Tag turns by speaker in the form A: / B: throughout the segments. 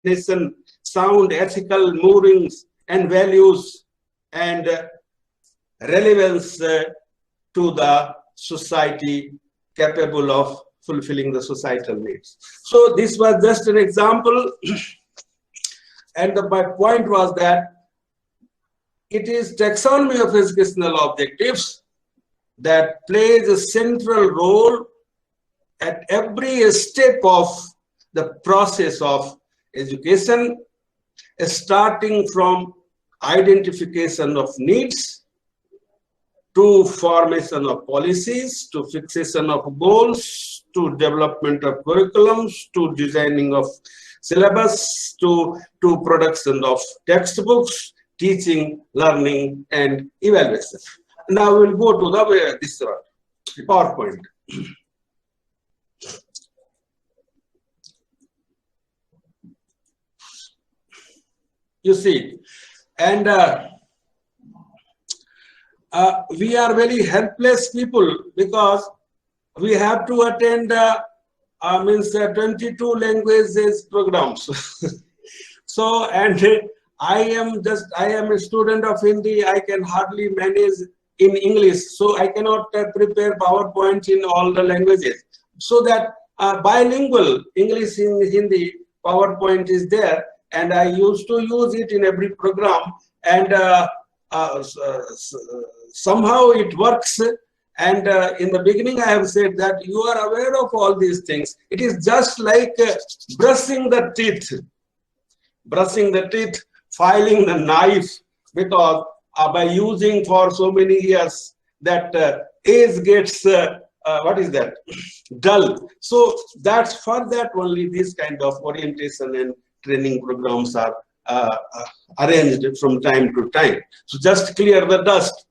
A: nation sound ethical moorings and values and relevance to the society capable of fulfilling the societal needs. So this was just an example. And my point was that it is taxonomy of educational objectives that plays a central role at every step of the process of education, starting from identification of needs, to formation of policies, to fixation of goals, to development of curriculums, to designing of syllabus, to production of textbooks, teaching, learning, and evaluation. Now we'll go to the this PowerPoint. You see, and we are very helpless people because we have to attend 22 languages programs. So, and I am a student of Hindi. I can hardly manage in English, so I cannot prepare PowerPoint in all the languages. So that bilingual English in Hindi PowerPoint is there, and I used to use it in every program, and somehow it works. And in the beginning, I have said that you are aware of all these things. It is just like brushing the teeth, filing the knife, because by using for so many years that age gets, what is that, dull. So that's for that only this kind of orientation and training programs are arranged from time to time. So just clear the dust.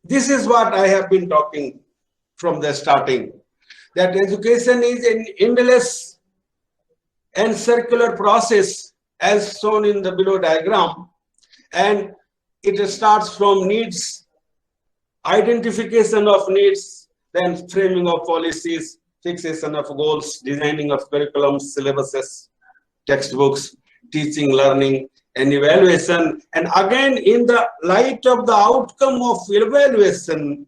A: This is what I have been talking from the starting, that education is an endless and circular process as shown in the below diagram, and it starts from needs, identification of needs, then framing of policies, fixation of goals, designing of curriculums, syllabuses, textbooks, teaching, learning, and evaluation. And again, in the light of the outcome of evaluation,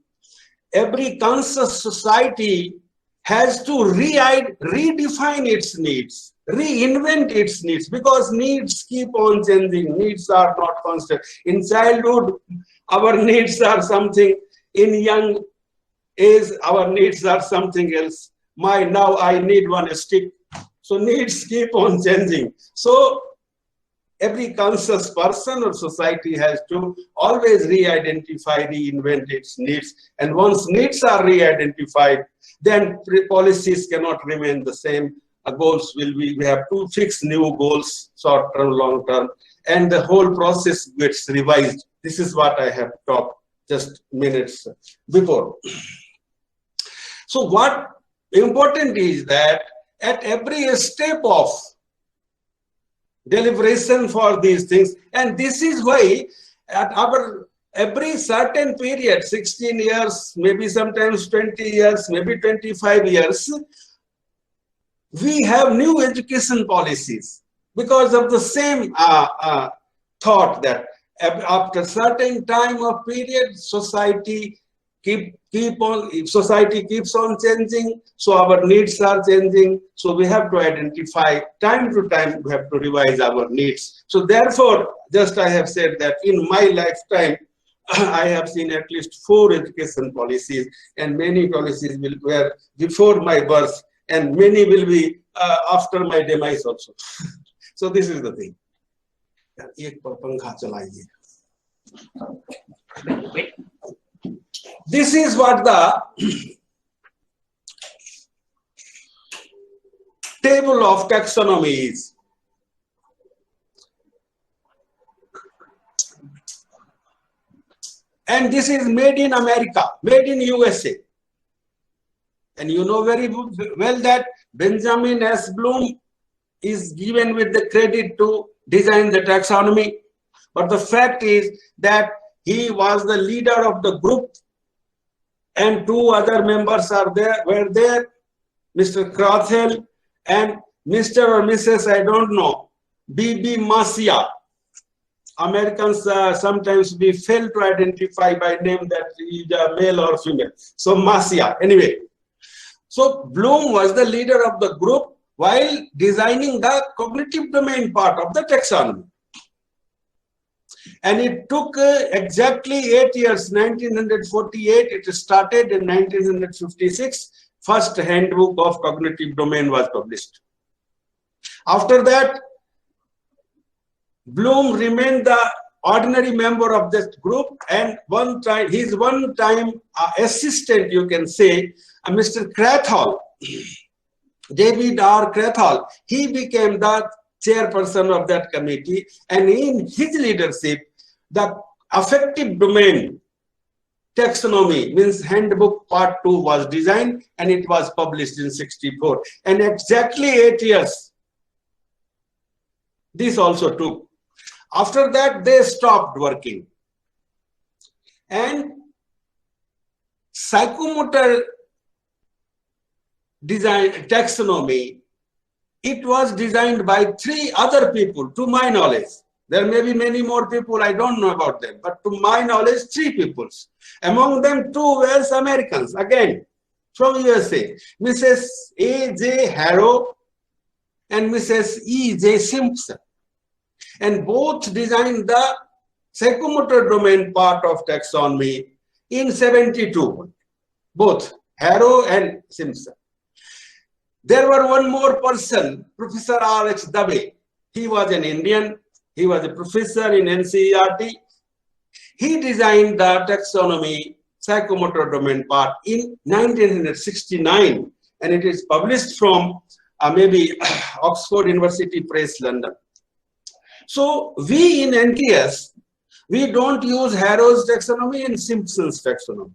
A: every conscious society has to redefine its needs, reinvent its needs, because needs keep on changing. Needs are not constant. In childhood, our needs are something. In young age, our needs are something else. Now I need one stick. So needs keep on changing. So every conscious person or society has to always re-identify, reinvent its needs. And once needs are re-identified, then policies cannot remain the same. Goals will be, we have to fix new goals, short term, long term, and the whole process gets revised. This is what I have talked just minutes before. So what important is that at every step of deliberation for these things, and this is why at our every certain period, 16 years, maybe sometimes 20 years, maybe 25 years, we have new education policies because of the same thought that after certain time of period, society keeps on changing, so our needs are changing. So we have to identify time to time, we have to revise our needs. So therefore, just I have said that in my lifetime, I have seen at least 4 education policies, and many policies were before my birth, and many will be after my demise also. So this is the thing. This is what the table of taxonomy is. And this is made in America, made in USA. And you know very well that Benjamin S. Bloom is given with the credit to design the taxonomy. But the fact is that he was the leader of the group, and two other members were there, Mr. Krathel and Mr. or Mrs. I don't know, B.B. Masia. Americans sometimes we fail to identify by name that is a male or female. So Masia, anyway. So Bloom was the leader of the group while designing the cognitive domain part of the taxonomy. And it took exactly 8 years, 1948, it started in 1956, first handbook of cognitive domain was published. After that, Bloom remained the ordinary member of this group, and his one-time assistant, you can say, Mr. Krathel, David R. Krathel, he became the chairperson of that committee, and in his leadership, the affective domain taxonomy, means handbook part 2, was designed, and it was published in 64. And exactly 8 years this also took. After that, they stopped working. And psychomotor design taxonomy, it was designed by 3 other people, to my knowledge. There may be many more people, I don't know about them, but to my knowledge, 3 people. Among them, 2 were Americans, again, from USA, Mrs. A.J. Harrow and Mrs. E.J. Simpson. And both designed the psychomotor domain part of taxonomy in 72, both Harrow and Simpson. There were one more person, Professor R.H. Dubey. He was an Indian. He was a professor in NCERT. He designed the taxonomy psychomotor domain part in 1969, and it is published from maybe Oxford University Press, London. So we in NTS, we don't use Harrow's taxonomy and Simpson's taxonomy.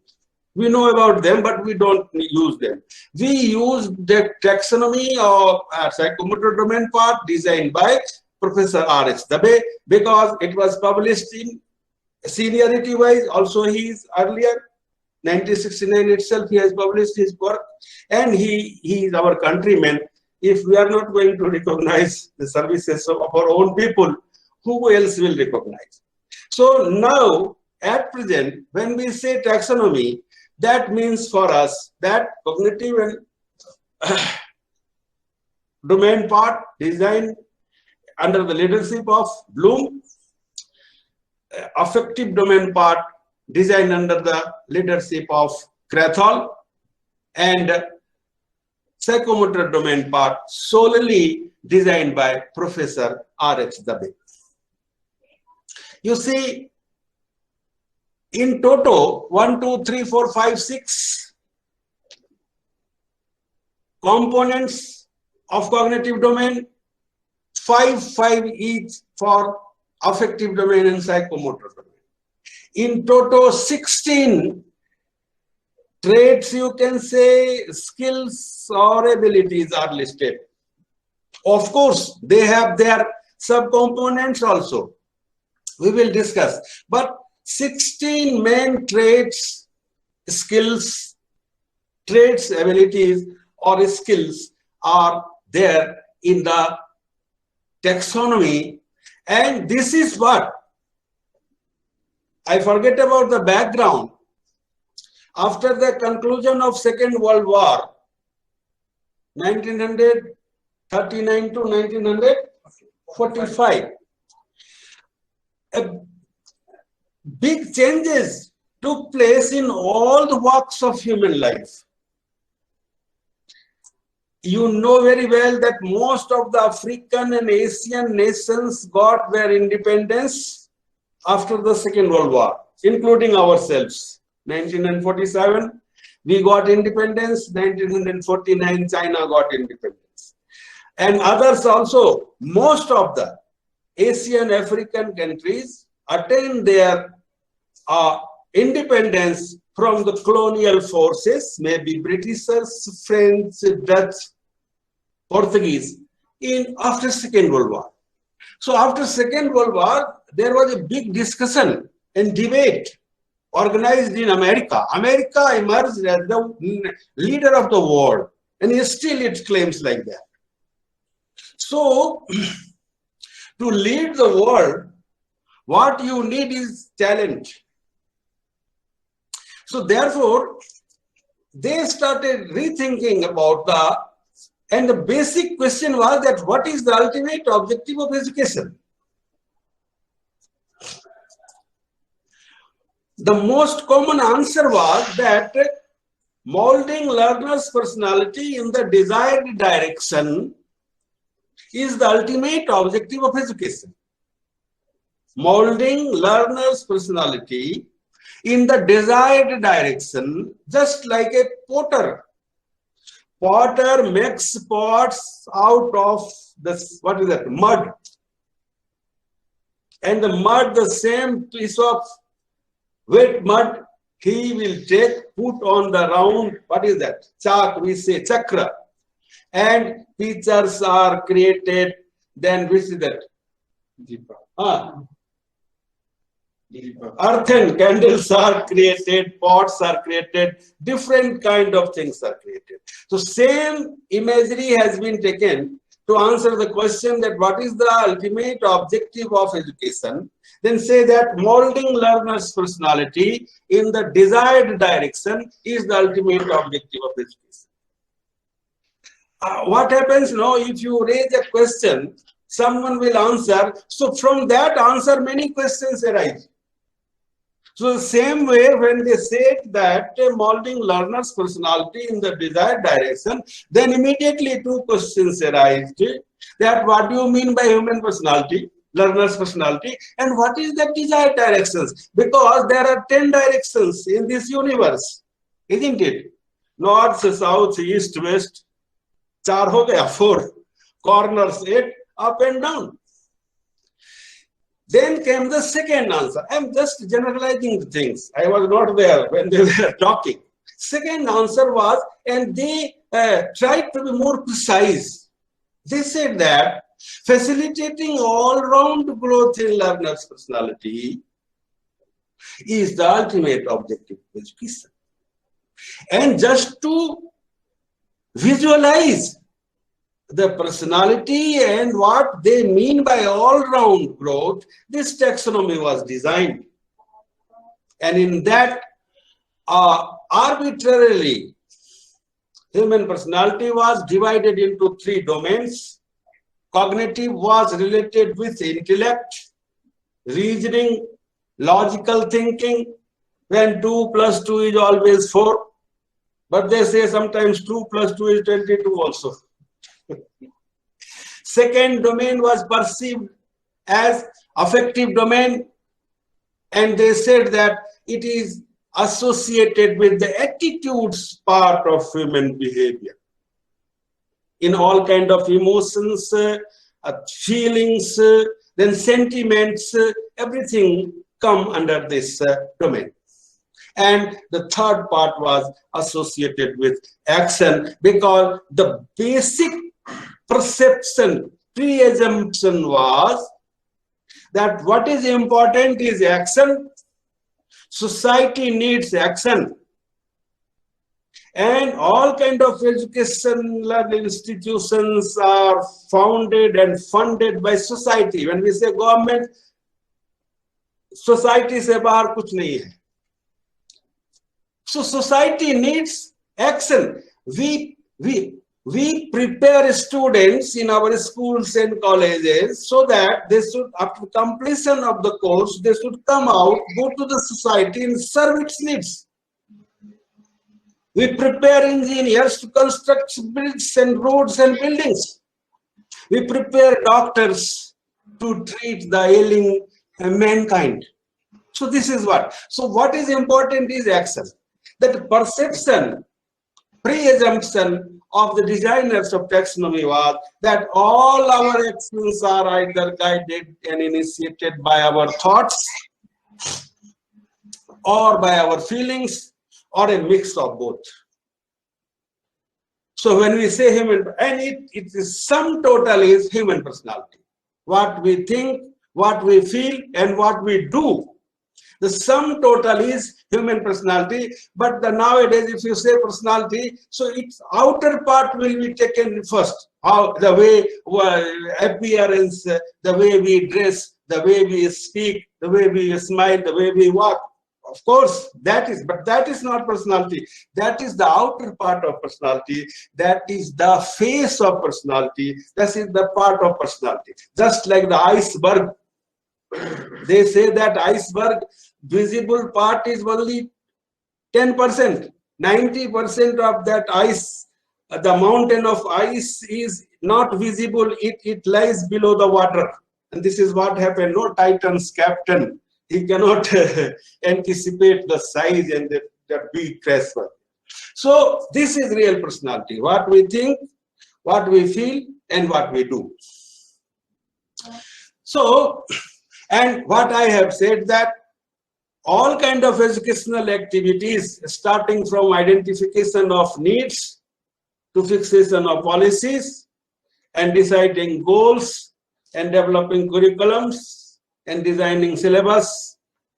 A: We know about them, but we don't use them. We use the taxonomy of psychomotor domain part designed by Professor R.H. Dubey, because it was published in seniority wise. Also, he is earlier, 1969 itself, he has published his work, and he is our countryman. If we are not going to recognize the services of our own people, who else will recognize? So now, at present, when we say taxonomy, that means for us that cognitive and domain part designed under the leadership of Bloom, affective domain part designed under the leadership of Krathel, and psychomotor domain part solely designed by Professor R.H. Dubey. You see, in toto, 1, 2, 3, 4, 5, 6 components of cognitive domain, 5 each for affective domain and psychomotor domain. In toto, 16 traits, you can say, skills or abilities are listed. Of course, they have their subcomponents also. We will discuss. But 16 main traits, skills, traits, abilities, or skills are there in the taxonomy. And this is what I forget about the background. After the conclusion of Second World War, 1939 to 1945, big changes took place in all the walks of human life. You know very well that most of the African and Asian nations got their independence after the Second World War, including ourselves. 1947, we got independence. 1949, China got independence. And others also, most of the Asian African countries attained their independence from the colonial forces, maybe Britishers, French, Dutch, Portuguese, after Second World War. So after Second World War, there was a big discussion and debate organized in America. America emerged as the leader of the world, and still it claims like that. So, to lead the world, what you need is talent. So therefore, they started rethinking about and the basic question was that what is the ultimate objective of education? The most common answer was that molding learners' personality in the desired direction is the ultimate objective of education. Molding learners' personality in the desired direction, just like a potter. Potter makes pots out of this, what is that, mud. And the mud, the same piece of wet mud, he will take, put on the round, what is that? Chak, we say chakra. And pictures are created, then which is that? Earthen candles are created, pots are created, different kind of things are created. So same imagery has been taken to answer the question that what is the ultimate objective of education. Then say that molding learners' personality in the desired direction is the ultimate objective of education. What happens now if you raise a question, someone will answer. So from that answer, many questions arise. So the same way when they said that molding learner's personality in the desired direction, then immediately two questions arise. That what do you mean by human personality, learner's personality, and what is the desired directions? Because there are 10 directions in this universe, isn't it? North, south, east, west, 4 ho gaya, 4 corners, 8 up and down. Then came the second answer. I'm just generalizing the things. I was not there when they were talking. Second answer was, and they tried to be more precise. They said that facilitating all-round growth in learner's personality is the ultimate objective of education. And just to visualize the personality and what they mean by all-round growth, this taxonomy was designed. And in that, arbitrarily, human personality was divided into 3 domains. Cognitive was related with intellect, reasoning, logical thinking, when 2 + 2 is always 4. But they say sometimes 2 + 2 is 22 also. Second domain was perceived as affective domain, and they said that it is associated with the attitudes part of human behavior. In all kind of emotions, feelings, then sentiments, everything come under this domain. And the third part was associated with action, because the basic perception, pre-assumption was that what is important is action. Society needs action. And all kind of educational institutions are founded and funded by society. When we say government, society se bahar kuch nahi hai. So society needs action. We prepare students in our schools and colleges so that they should, after completion of the course, they should come out, go to the society and serve its needs. We prepare engineers to construct bridges and roads and buildings. We prepare doctors to treat the ailing mankind. So this is what. So what is important is action. That perception, pre-assumption of the designers of taxonomy was that all our actions are either guided and initiated by our thoughts or by our feelings or a mix of both. So when we say human, and it is sum total is human personality. What we think, what we feel, and what we do. The sum total is human personality. But nowadays, if you say personality, so its outer part will be taken first. How the way appearance, the way we dress, the way we speak, the way we smile, the way we walk. Of course, that is not personality. That is the outer part of personality. That is the face of personality. That is the part of personality. Just like the iceberg. They say that iceberg visible part is only 10%. 90% of that ice, the mountain of ice is not visible. It lies below the water. And this is what happened. No Titan's captain. He cannot anticipate the size and the big crash. So this is real personality. What we think, what we feel, and what we do. So, and what I have said that all kind of educational activities, starting from identification of needs to fixation of policies and deciding goals and developing curriculums and designing syllabus,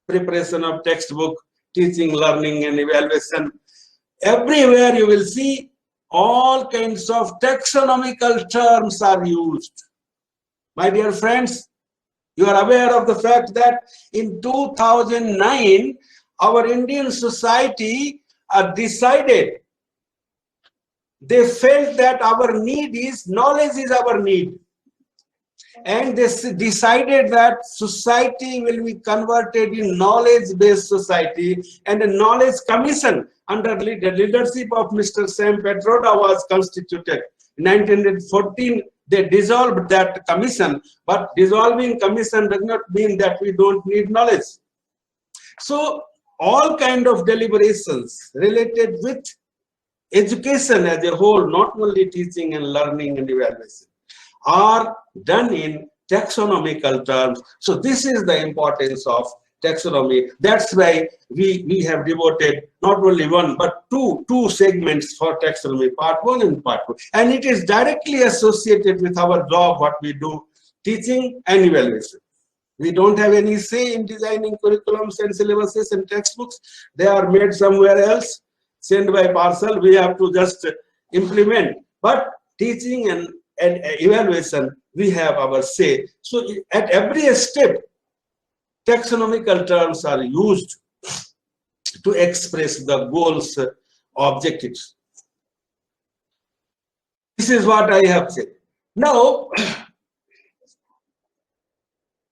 A: preparation of textbook, teaching, learning, and evaluation. Everywhere you will see all kinds of taxonomical terms are used. My dear friends, you are aware of the fact that in 2009, our Indian society decided, they felt that our need is, knowledge is our need. And they decided that society will be converted in knowledge-based society, and a knowledge commission under the leadership of Mr. Sam Petroda was constituted. In 1914, they dissolved that commission, but dissolving commission does not mean that we don't need knowledge. So all kind of deliberations related with education as a whole, not only teaching and learning and evaluation, are done in taxonomical terms. So this is the importance of taxonomy. That's why we have devoted not only one but two segments for taxonomy, part 1 and part 2. And it is directly associated with our job, what we do, teaching and evaluation. We don't have any say in designing curriculums and syllabuses and textbooks. They are made somewhere else, sent by parcel. We have to just implement. But teaching and evaluation, we have our say. So at every step, taxonomical terms are used to express the goals, objectives. This is what I have said. Now,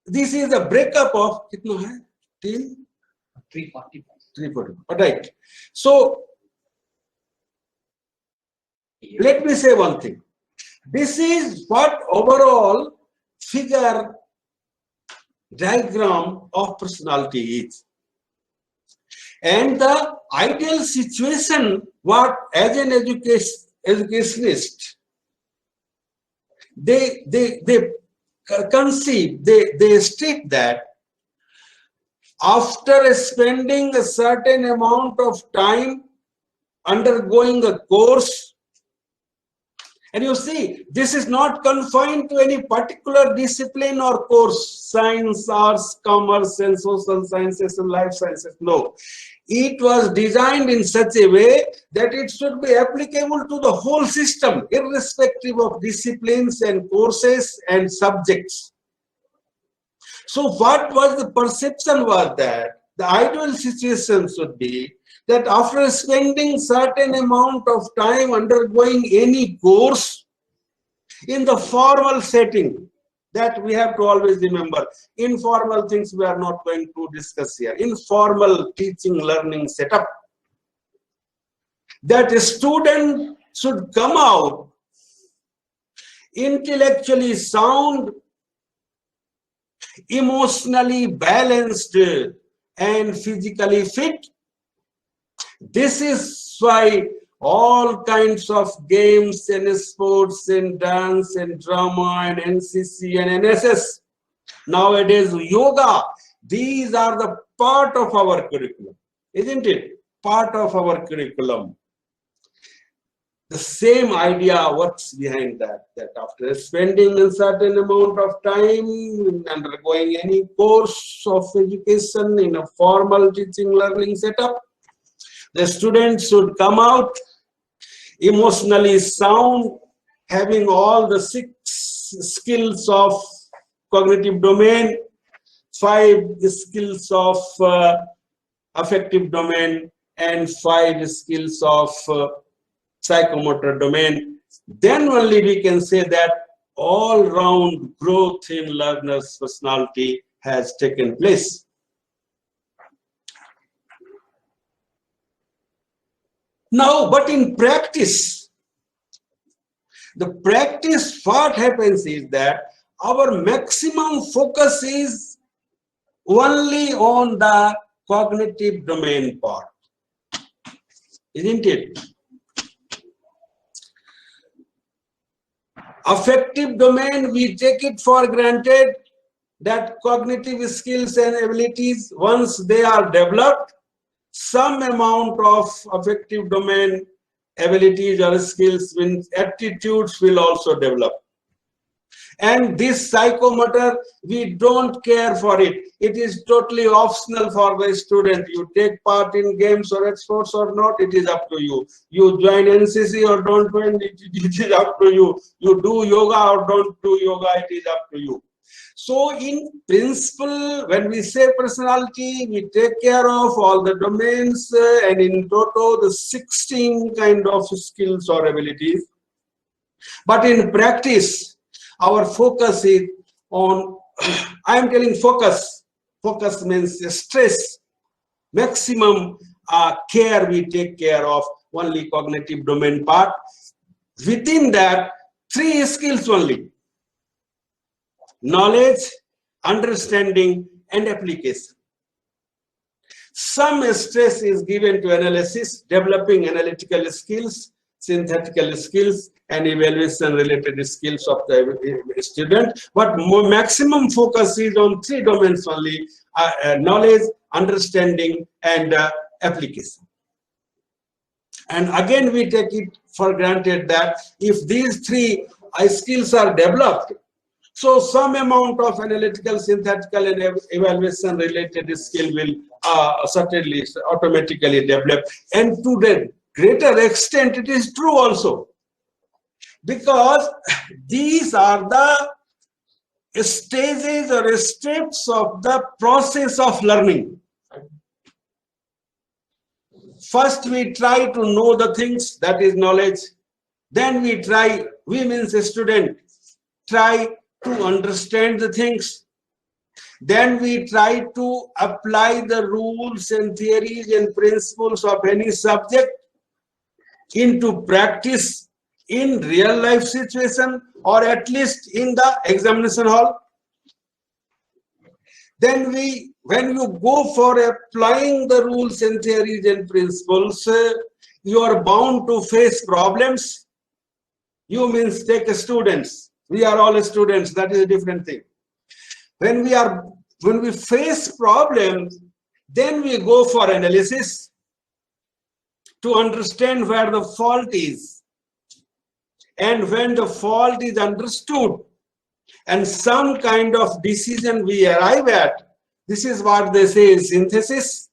A: this is a breakup of 340. Right. So let me say one thing. This is what overall figure diagram of personality is. And the ideal situation, what as an educationist, they conceive, they state that after spending a certain amount of time undergoing a course, and you see, this is not confined to any particular discipline or course, science, arts, commerce, and social sciences and life sciences. No. It was designed in such a way that it should be applicable to the whole system, irrespective of disciplines and courses and subjects. So what was the perception was that the ideal situation should be that after spending certain amount of time undergoing any course in the formal setting, that we have to always remember, informal things we are not going to discuss here, informal teaching learning setup, that a student should come out intellectually sound, emotionally balanced, and physically fit. This is why all kinds of games and sports and dance and drama and NCC and NSS, nowadays yoga, these are the part of our curriculum, isn't it? Part of our curriculum. the same idea works behind that. That after spending a certain amount of time undergoing any course of education in a formal teaching learning setup, the students should come out emotionally sound, having all the 6 skills of cognitive domain, 5 skills of affective domain, and 5 skills of psychomotor domain. Then only we can say that all-round growth in learner's personality has taken place. Now, but in practice, what happens is that our maximum focus is only on the cognitive domain part, isn't it? Affective domain, we take it for granted that cognitive skills and abilities, once they are developed, some amount of affective domain abilities or skills, means attitudes, will also develop. And this psychomotor, we don't care for it. It is totally optional for the student. You take part in games or sports or not, it is up to you. You join NCC or don't join, it is up to you. You do yoga or don't do yoga, it is up to you. So in principle, when we say personality, we take care of all the domains and in total the 16 kind of skills or abilities. But in practice, our focus is on, I am telling focus. Focus means stress. Maximum care we take care of only cognitive domain part. Within that, 3 skills only: knowledge, understanding, and application. Some stress is given to analysis, developing analytical skills, synthetical skills, and evaluation related skills of the student. But maximum focus is on 3 domains only: knowledge, understanding, and application. And again, we take it for granted that if these 3 skills are developed, so some amount of analytical, synthetical, and evaluation related skill will certainly automatically develop. And to the greater extent, it is true also, because these are the stages or steps of the process of learning. First, we try to know the things, that is knowledge. Then we means a student, try to understand the things. Then we try to apply the rules and theories and principles of any subject into practice in real life situation, or at least in the examination hall. Then when you go for applying the rules and theories and principles, you are bound to face problems. You means take students. We are all students, that is a different thing. When we face problems, then we go for analysis to understand where the fault is. And when the fault is understood and some kind of decision we arrive at, this is what they say is synthesis.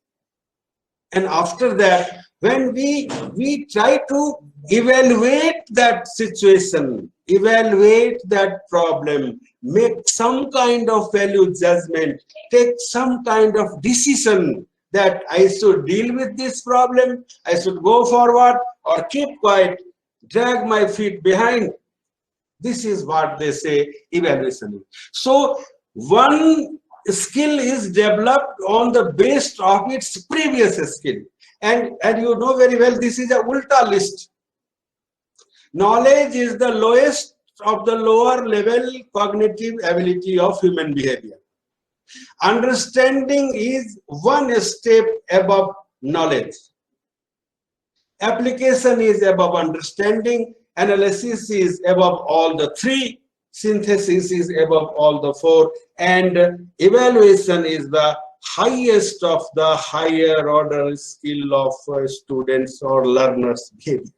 A: And after that, when we try to evaluate that situation, evaluate that problem, make some kind of value judgment, take some kind of decision that I should deal with this problem, I should go forward or keep quiet, drag my feet behind. This is what they say evaluation. So one skill is developed on the basis of its previous skill. And you know very well, this is a ulta list. Knowledge is the lowest of the lower level cognitive ability of human behavior. Understanding is one step above knowledge. Application is above understanding. Analysis is above all the 3. Synthesis is above all the 4. And evaluation is the highest of the higher order skill of students or learners' behavior.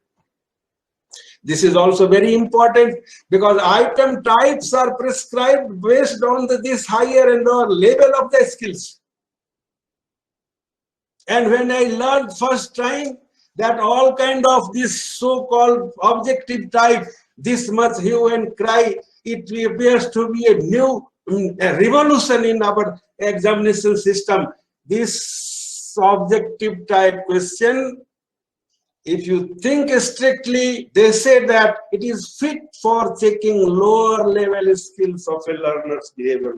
A: This is also very important because item types are prescribed based on this higher and lower level of the skills. And when I learned first time that all kind of this so-called objective type, this much hue and cry, it appears to be a new revolution in our examination system. This objective type question, if you think strictly, they say that it is fit for checking lower level skills of a learner's behavior.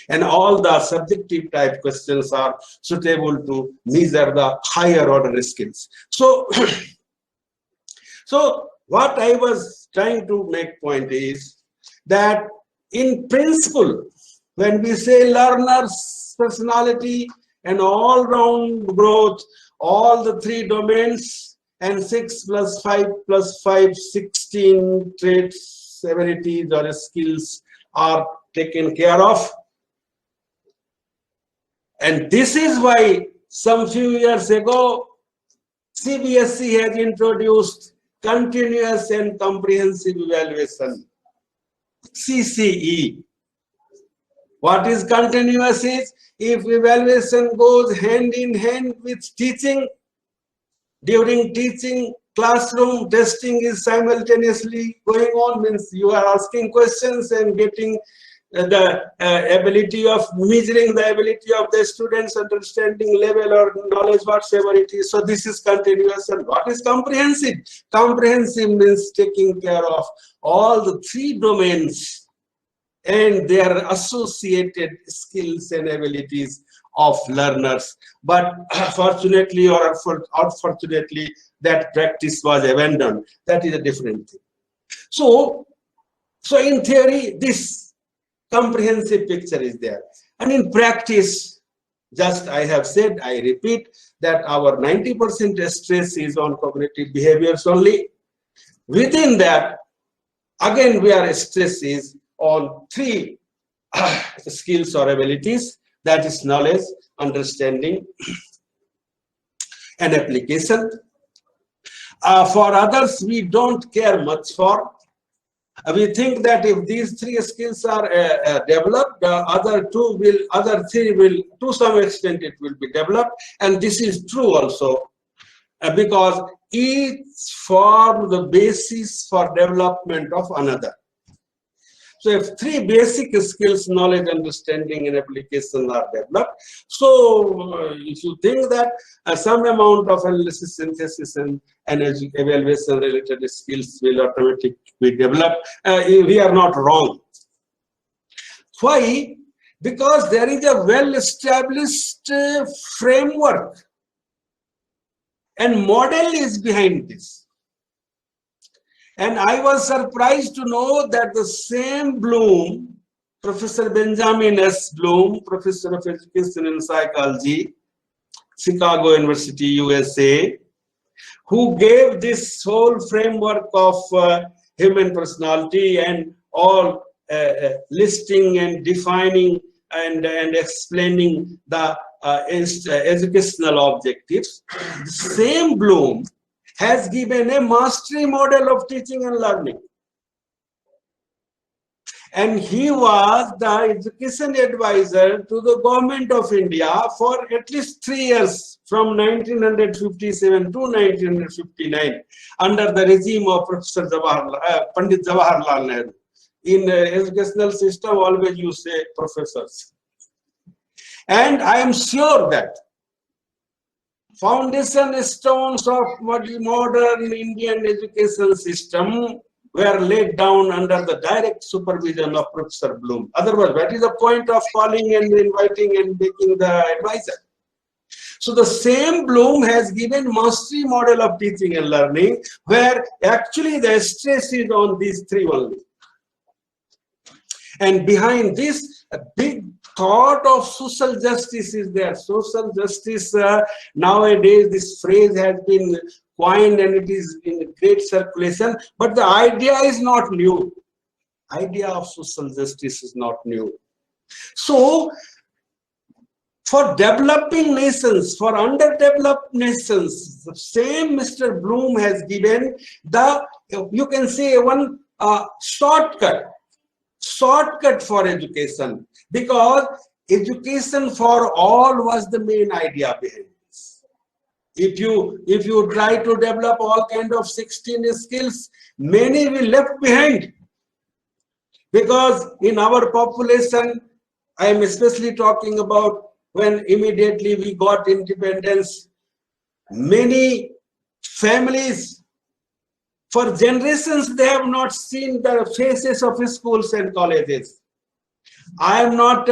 A: And all the subjective type questions are suitable to measure the higher order skills. So, so what I was trying to make point is that in principle, when we say learner's personality and all-round growth, all the three domains and 6 + 5 + 5, 16 traits, abilities or skills are taken care of. And this is why some few years ago, CBSE has introduced continuous and comprehensive evaluation, CCE. What is continuous is, if evaluation goes hand in hand with teaching, during teaching, classroom testing is simultaneously going on, means you are asking questions and getting the ability of measuring the ability of the students' understanding level or knowledge, whatsoever it is. So this is continuous. And what is comprehensive? Comprehensive means taking care of all the three domains and their associated skills and abilities of learners. But fortunately or unfortunately, that practice was abandoned. That is a different thing. So in theory, this comprehensive picture is there. And in practice, just I have said, I repeat, that our 90% stress is on cognitive behaviors only. Within that, again, where stress is on three skills or abilities, that is knowledge, understanding, and application. For others, we don't care much for. We think that if these three skills are developed, the other three will, to some extent, it will be developed. And this is true also, because each form the basis for development of another. So if three basic skills, knowledge, understanding, and application are developed, so if you think that some amount of analysis, synthesis, and evaluation related skills will automatically be developed, we are not wrong. Why? Because there is a well-established framework and model is behind this. And I was surprised to know that the same Bloom, Professor Benjamin S. Bloom, Professor of Education and Psychology, Chicago University, USA, who gave this whole framework of human personality and all listing and defining and explaining the educational objectives. The same Bloom has given a mastery model of teaching and learning. And he was the education advisor to the government of India for at least 3 years, from 1957 to 1959, under the regime of Professor Pandit Jawaharlal Nehru. In educational system, always you say professors. And I am sure that foundation stones of modern Indian education system were laid down under the direct supervision of Professor Bloom. Otherwise, what is the point of calling and inviting and making the advisor? So the same Bloom has given mastery model of teaching and learning, where actually the stress is on these three only. And behind this, a big thought of social justice is there. Social justice, nowadays this phrase has been coined and it is in great circulation, but the idea is not new. Idea of social justice is not new. So For developing nations, for underdeveloped nations, the same Mr. Bloom has given the, you can say, one shortcut for education, because education for all was the main idea behind this. If you try to develop all kind of 16 skills, many will left behind, because in our population, I am especially talking about when immediately we got independence, many families, for generations, they have not seen the faces of schools and colleges. I am not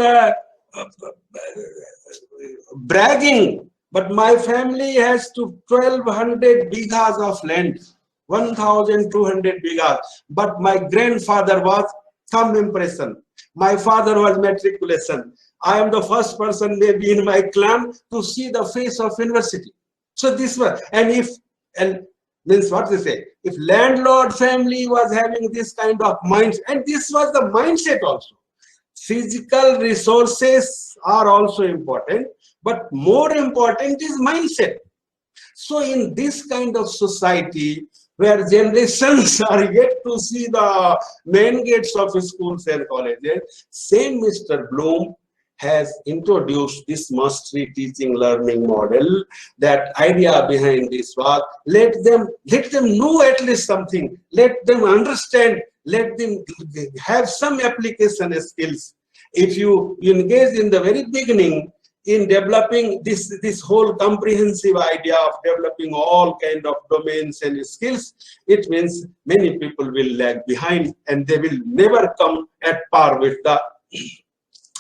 A: bragging, but my family has 1,200 bighas of land, 1,200 bighas. But my grandfather was thumb impression. My father was matriculation. I am the first person maybe in my clan to see the face of university. So this was, and means what they say, if landlord family was having this kind of mindset, and this was the mindset also. Physical resources are also important, but more important is mindset. So in this kind of society, where generations are yet to see the main gates of schools and colleges, same Mr. Bloom has introduced this mastery teaching learning model. That idea behind this was, let them know at least something, let them understand, let them have some application skills. If you engage in the very beginning in developing this whole comprehensive idea of developing all kind of domains and skills, it means many people will lag behind and they will never come at par with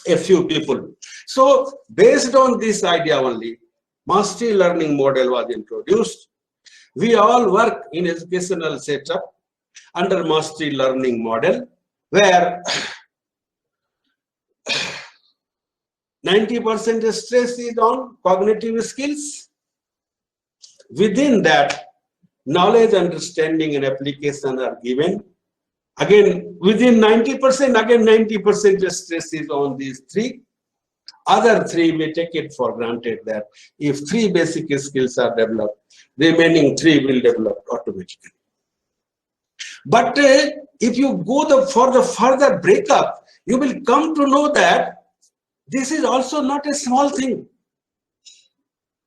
A: a few people. So based on this idea only, mastery learning model was introduced. We all work in educational setup under mastery learning model, where 90% stress is on cognitive skills. Within that, knowledge, understanding, and application are given. Again, within 90%, again 90% stress is on these three. Other three, we take it for granted that if three basic skills are developed, remaining three will develop automatically. But if you go for the further breakup, you will come to know that this is also not a small thing.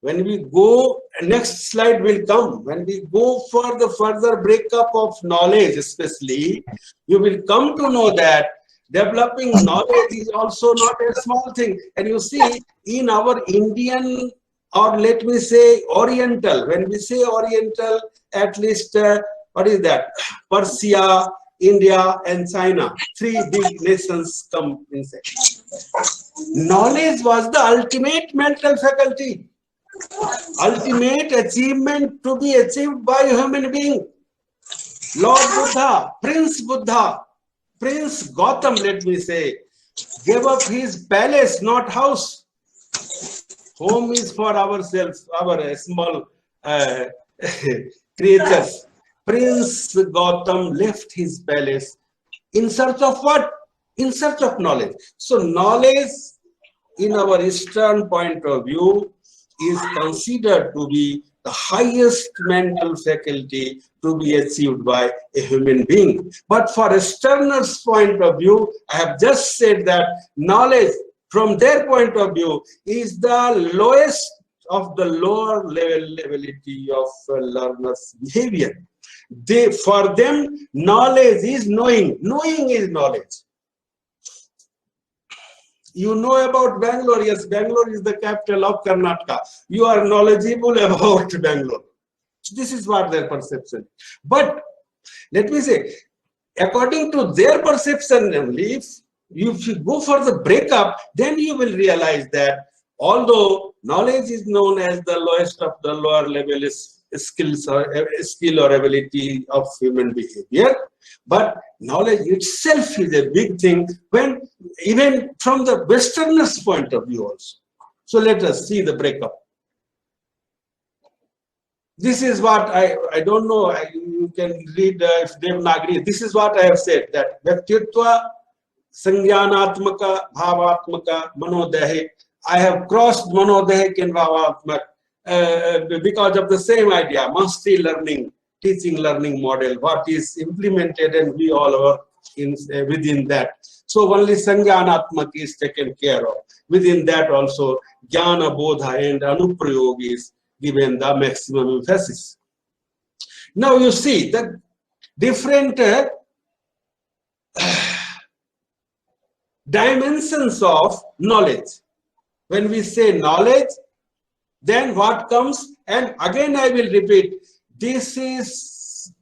A: When we go, next slide will come, when we go for the further breakup of knowledge especially, you will come to know that developing knowledge is also not a small thing. And you see, in our Indian, or let me say Oriental, when we say Oriental, at least, what is that? Persia, India, and China, three big nations come inside. Knowledge was the ultimate mental faculty, ultimate achievement to be achieved by a human being. Lord Buddha, Prince Gautam, let me say, gave up his palace, not house. Home is for ourselves, our small creatures. Prince Gautam left his palace in search of what? In search of knowledge. So knowledge, in our Eastern point of view, is considered to be the highest mental faculty to be achieved by a human being. But for Easterners' point of view, I have just said that knowledge, from their point of view, is the lowest of the lower levelity of learner's behavior. For them, knowledge is knowing. Knowing is knowledge. You know about Bangalore. Yes, Bangalore is the capital of Karnataka. You are knowledgeable about Bangalore. This is what their perception. But let me say, according to their perception only, if you go for the breakup, then you will realize that although knowledge is known as the lowest of the lower level skills or skill or ability of human behavior, but knowledge itself is a big thing, when even from the Westerners' point of view also. So let us see the breakup. This is what I don't know, you can read if Devanagari. This is what I have said, that Vyaktitva Sangyanaatmaka Bhavatmaka Manodehe I have crossed Manodayik and Bhavatmak because of the same idea, Masti learning, teaching learning model, what is implemented and we all work within that. So only Sangyanatmak is taken care of. Within that also, Jnana Bodha and Anuprayog is given the maximum emphasis. Now you see the different dimensions of knowledge. When we say knowledge, then what comes? And again I will repeat, this is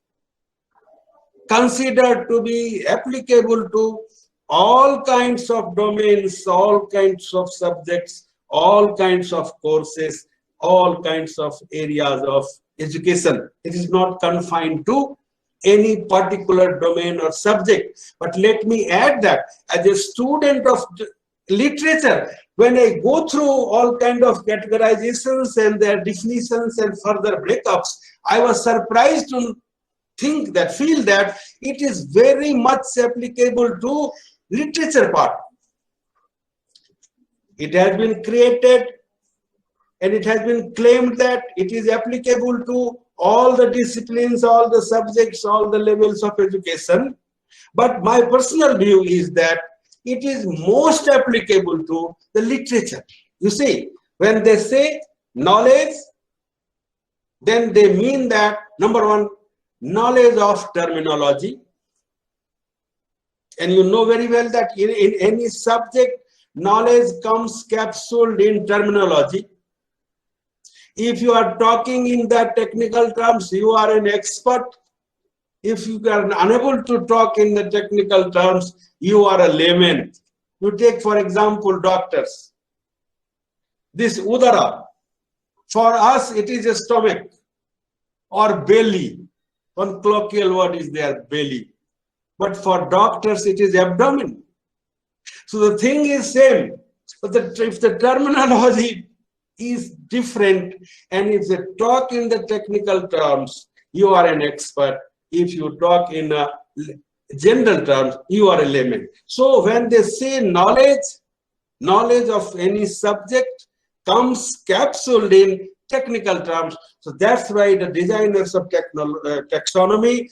A: considered to be applicable to all kinds of domains, all kinds of subjects, all kinds of courses, all kinds of areas of education. It is not confined to any particular domain or subject. But let me add that as a student of literature, when I go through all kind of categorizations and their definitions and further breakups, I was surprised to feel that it is very much applicable to literature part. It has been created and it has been claimed that it is applicable to all the disciplines, all the subjects, all the levels of education. But my personal view is that it is most applicable to the literature. You see, when they say knowledge, then they mean that, number one, knowledge of terminology. And you know very well that in any subject, knowledge comes capsuled in terminology. If you are talking in that technical terms, you are an expert. If you are unable to talk in the technical terms, you are a layman. You take, for example, doctors. This udara, for us it is a stomach or belly. One colloquial word is there, belly. But for doctors it is abdomen. So the thing is same. But if the terminology is different and if they talk in the technical terms, you are an expert. If you talk in a general terms, you are a layman. So when they say knowledge of any subject comes capsuled in technical terms. So that's why the designers of taxonomy,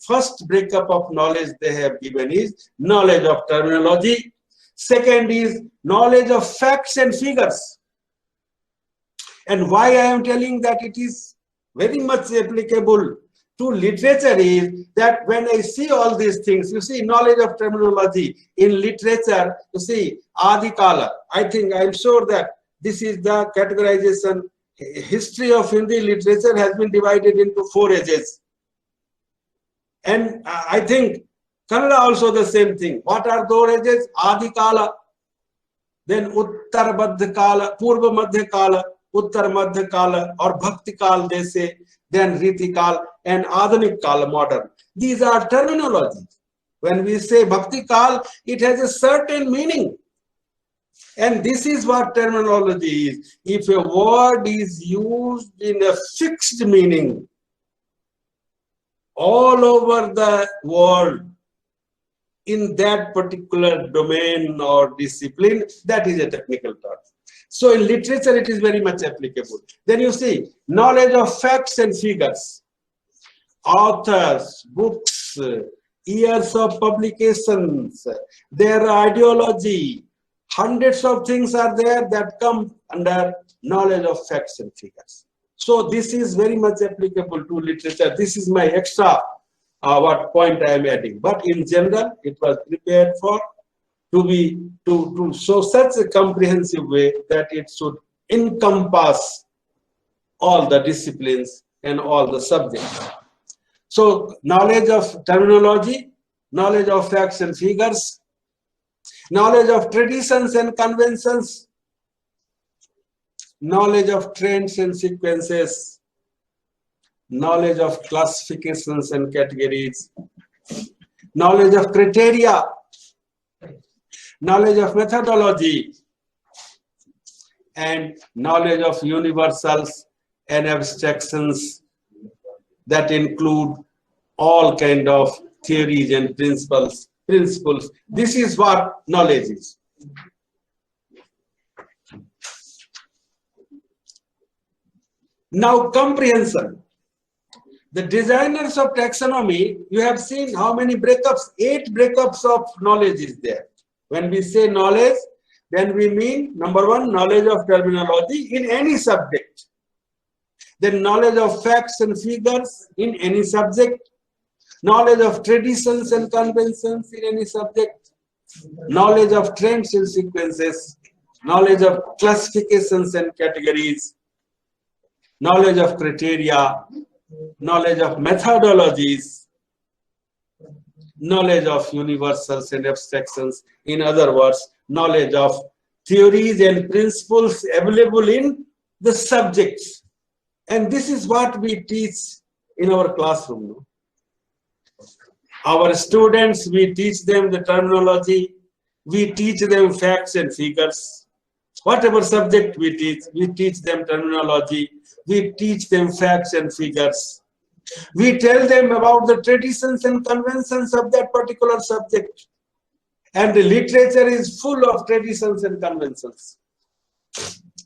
A: first breakup of knowledge they have given is knowledge of terminology. Second is knowledge of facts and figures. And why I am telling that it is very much applicable to literature is that when I see all these things, you see knowledge of terminology in literature, you see Adikala. I'm sure that this is the categorization. History of Hindi literature has been divided into 4 ages. And I think Kannada also the same thing. What are those ages? Adikala, then Uttar Madhya Kala, Purva Madhya Kala, Uttar Madhya Kala, or Bhakti Kal they say, then Riti Kal and Adhanik Kal, modern. These are terminologies. When we say Bhakti Kal, it has a certain meaning. And this is what terminology is. If a word is used in a fixed meaning all over the world, in that particular domain or discipline, that is a technical term. So in literature, it is very much applicable. Then you see knowledge of facts and figures, authors, books, years of publications, their ideology, hundreds of things are there that come under knowledge of facts and figures. So this is very much applicable to literature. This is my extra what point I am adding. But in general, it was prepared for to show such a comprehensive way that it should encompass all the disciplines and all the subjects. So knowledge of terminology, knowledge of facts and figures, knowledge of traditions and conventions, knowledge of trends and sequences, knowledge of classifications and categories, knowledge of criteria, knowledge of methodology, and knowledge of universals and abstractions that include all kind of theories and principles. This is what knowledge is. Now comprehension. The designers of taxonomy, you have seen how many breakups? 8 breakups of knowledge is there. When we say knowledge, then we mean number 1, knowledge of terminology in any subject. Then knowledge of facts and figures in any subject. Knowledge of traditions and conventions in any subject. Knowledge of trends and sequences. Knowledge of classifications and categories. Knowledge of criteria. Knowledge of methodologies. Knowledge of universals and abstractions. In other words, knowledge of theories and principles available in the subjects. And this is what we teach in our classroom. Our students, we teach them the terminology, we teach them facts and figures. Whatever subject we teach them terminology, we teach them facts and figures. We tell them about the traditions and conventions of that particular subject. And the literature is full of traditions and conventions.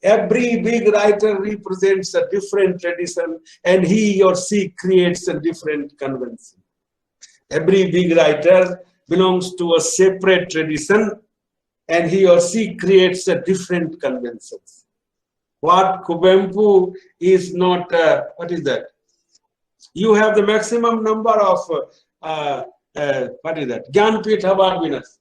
A: Every big writer represents a different tradition and he or she creates a different convention. Every big writer belongs to a separate tradition and he or she creates a different conventions. What Kuvempu is not, what is that? You have the maximum number of, what is that? Gyanpith Award winners.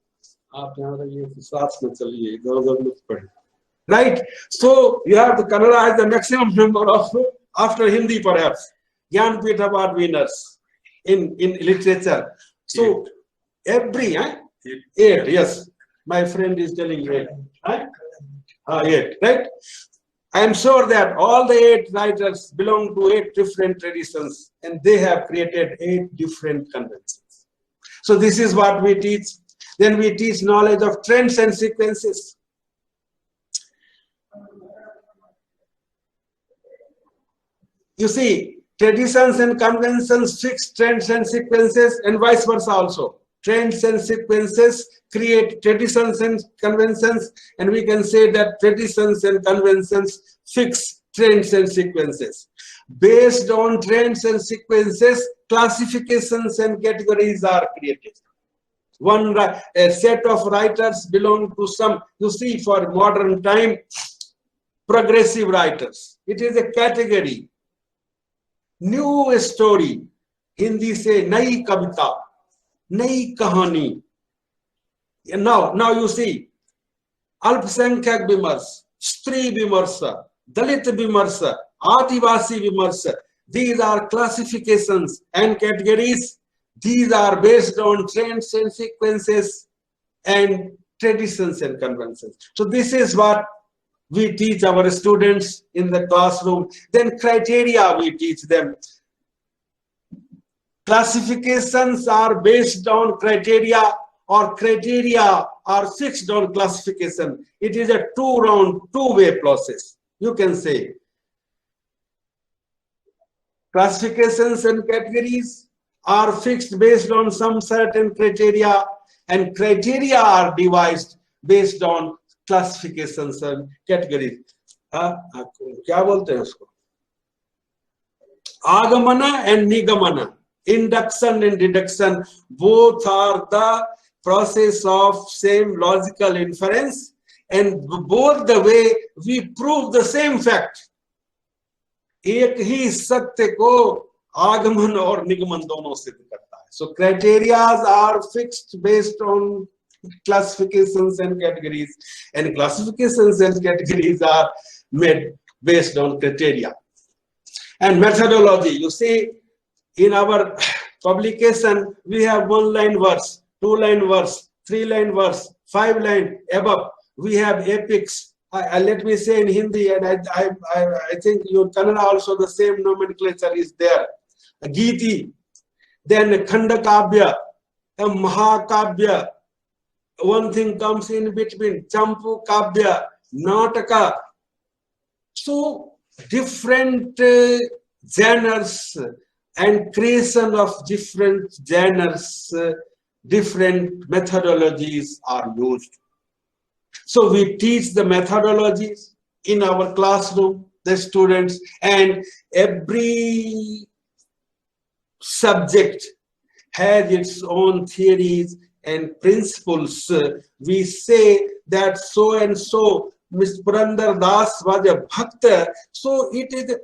A: Right? So you have the Kannada has the maximum number of, after Hindi perhaps, Gyanpith Award winners in literature. So every, 8, yes, my friend is telling me, right? 8, right? I am sure that all the 8 writers belong to 8 different traditions and they have created 8 different conventions. So this is what we teach. Then we teach knowledge of trends and sequences. You see, traditions and conventions fix trends and sequences and vice versa also. Trends and sequences create traditions and conventions, and we can say that traditions and conventions fix trends and sequences. Based on trends and sequences, classifications and categories are created. A set of writers belong to some, you see, for modern time, progressive writers. It is a category. New story. Hindi say Nai Kavita, Nai Kahani. And now you see, Alpsankyak Vimarsa, Stri Vimarsa, Dalit Vimarsa, Adivasi Vimarsa. These are classifications and categories. These are based on trends and sequences and traditions and conventions. So this is what we teach our students in the classroom. Then criteria we teach them. Classifications are based on criteria or criteria are fixed on classification. It is a two-way process. You can say classifications and categories are fixed based on some certain criteria and criteria are devised based on classifications and categories. क्या बोलते हैं उसको? Agamana and Nigamana, induction and deduction, both are the process of same logical inference, and both the way we prove the same fact. एक ही सत्य को आगमन और निगमन दोनों सिद्ध करता है. So criteria are fixed based on classifications and categories, and classifications and categories are made based on criteria. And methodology, you see, in our publication we have 1-line verse, 2-line verse, 3-line verse, 5-line above. We have epics. Let me say in Hindi, and I think your Kannada also the same nomenclature is there. Geeti, then Khandakabya, Mahakabya. One thing comes in between, Champu Kabya, Nataka. So different genres and creation of different genres, different methodologies are used. So we teach the methodologies in our classroom. the students, and every subject has its own theories and principles. We say that so and so, Mr. Purandar Das was a bhakta, so it is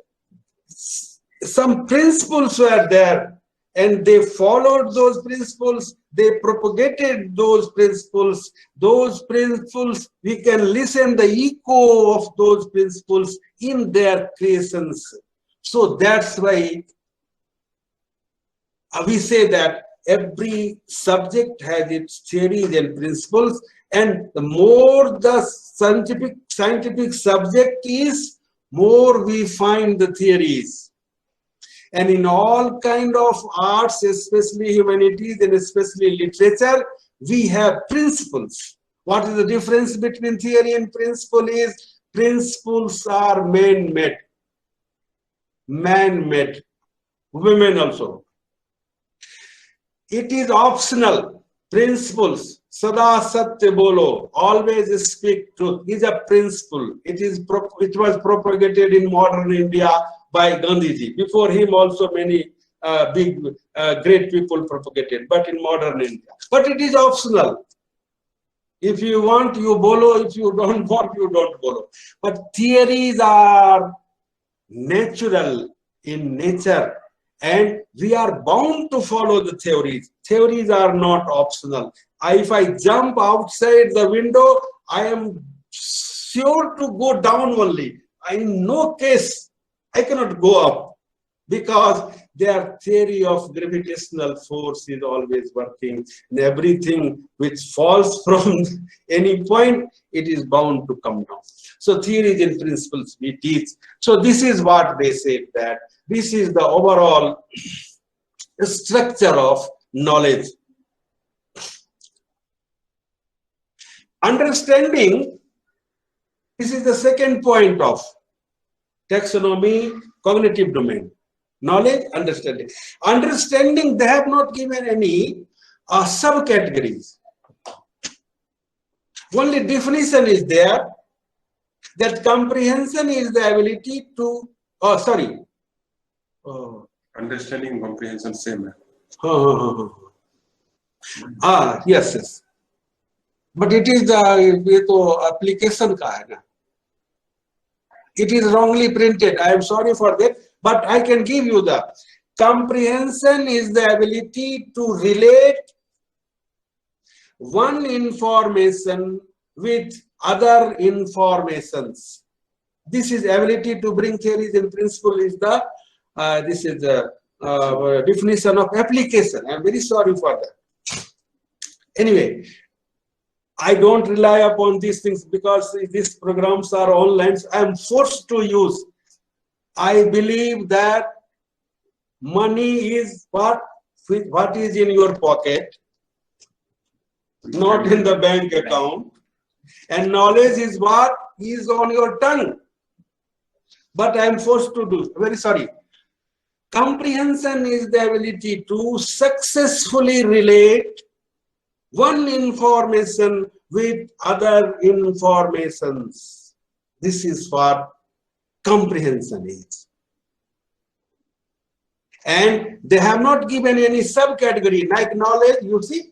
A: some principles were there, and they followed those principles, they propagated those principles. Those principles, we can listen the echo of those principles in their creations. So that's why we say that every subject has its theories and principles, and the more the scientific subject is, more we find the theories. And in all kind of arts, especially humanities and especially literature, we have principles. What is the difference between theory and principle is, principles are man-made. Man-made. Women also. It is optional. Principles. Sada Satya Bolo. Always speak truth. Is a principle. It was propagated in modern India by Gandhiji. Before him also many great people propagated, but in modern India. But it is optional. If you want, you bolo. If you don't want, you don't bolo. But theories are natural in nature, and we are bound to follow the theories. Theories are not optional. If I jump outside the window, I am sure to go down only. In no case I cannot go up, because their theory of gravitational force is always working, and everything which falls from any point, it is bound to come down. So theories and principles we teach. So this is what they say, that this is the overall structure of knowledge. Understanding, this is the second point of taxonomy, cognitive domain. Knowledge, understanding. Understanding, they have not given any subcategories. Only definition is there, that comprehension is the ability to,
B: understanding, comprehension, same.
A: Yes. But it is the application ka hai na. It is wrongly printed. I am sorry for that, but I can give you the comprehension is the ability to relate one information with other informations. This is ability to bring theories and principle is the this is the definition of application. I am very sorry for that. Anyway, I don't rely upon these things because these programs are online. So I am forced to use. I believe that money is what is in your pocket, not in the bank account, and knowledge is what is on your tongue. But I am forced to do. Very sorry. Comprehension is the ability to successfully relate one information with other informations. This is what comprehension is. And they have not given any subcategory like knowledge. You see,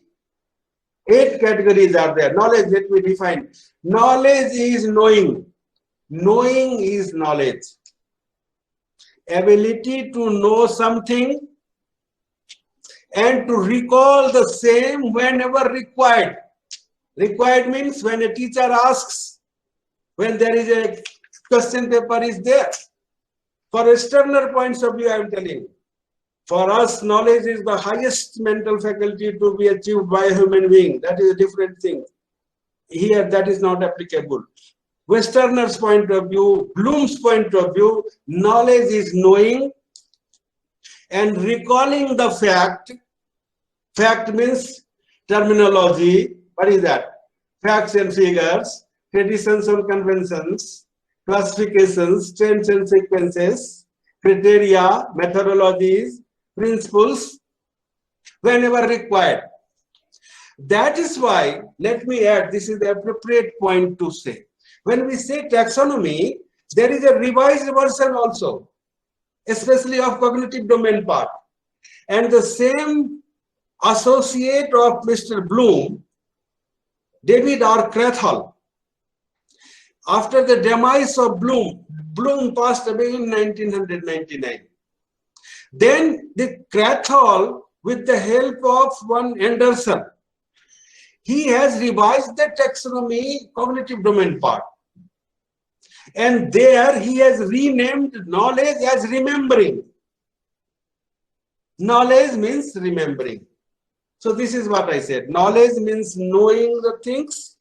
A: 8 categories are there. Knowledge, let me define. Knowledge is knowing. Knowing is knowledge. Ability to know something and to recall the same whenever required. Required means when a teacher asks, when there is a question paper is there. For external points of view, I am telling you. For us, knowledge is the highest mental faculty to be achieved by a human being. That is a different thing. Here, that is not applicable. Westerners' point of view, Bloom's point of view, knowledge is knowing and recalling the fact. Fact means terminology. What is that? Facts and figures, traditions and conventions, classifications, trends and sequences, criteria, methodologies, principles, whenever required. That is why, let me add, this is the appropriate point to say. When we say taxonomy, There is a revised version also, especially of cognitive domain part. And the same associate of Mr. Bloom, David R. Krathhol, after the demise of Bloom, Bloom passed away in 1999. Then the Krathhol, with the help of one Anderson, he has revised the taxonomy cognitive domain part. And there he has renamed knowledge as remembering. Knowledge means remembering. So this is what I said. Knowledge means knowing the things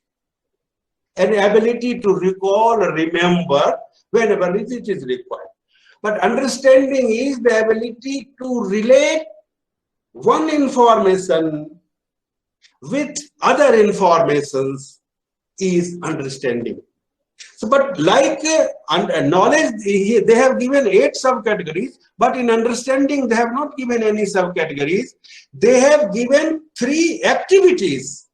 A: and ability to recall or remember whenever it is required. But understanding is the ability to relate one information with other informations is understanding. So, but like knowledge, they have given 8 subcategories, but in understanding, they have not given any subcategories. They have given 3 activities,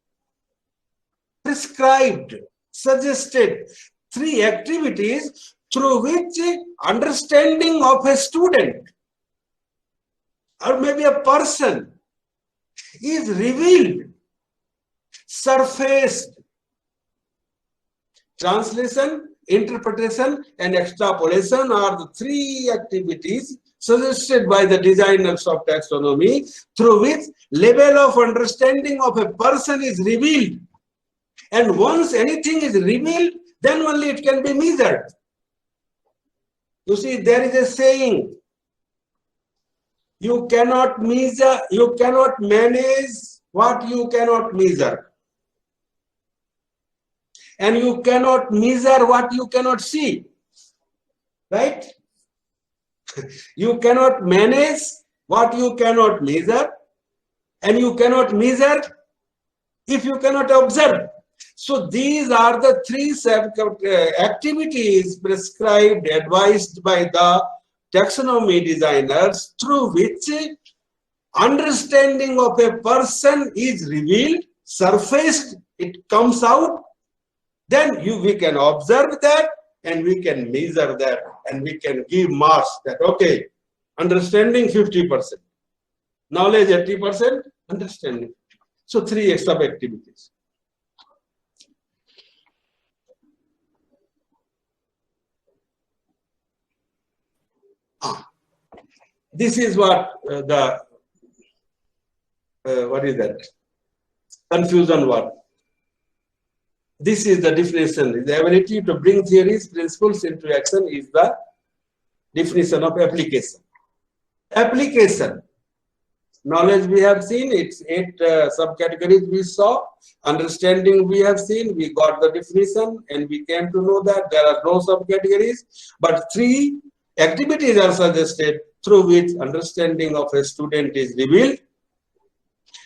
A: prescribed, suggested 3 activities through which understanding of a student or maybe a person is revealed, surfaced. Translation, interpretation, and extrapolation are the 3 activities suggested by the designers of taxonomy through which level of understanding of a person is revealed. And once anything is revealed, then only it can be measured. You see, there is a saying, you cannot measure, you cannot manage what you cannot measure. And you cannot measure what you cannot see, right? You cannot manage what you cannot measure, and you cannot measure if you cannot observe. So these are the 3 activities prescribed, advised by the taxonomy designers through which understanding of a person is revealed, surfaced, it comes out. Then we can observe that and we can measure that and we can give marks that, okay, understanding 50%, knowledge 80%, understanding. So 3 sub-activities. This is what what is that? Confusion word. This is the definition. The ability to bring theories, principles into action is the definition of application. Application. Knowledge we have seen, it's 8 subcategories we saw. Understanding we have seen, we got the definition and we came to know that there are no subcategories, but 3 activities are suggested through which understanding of a student is revealed.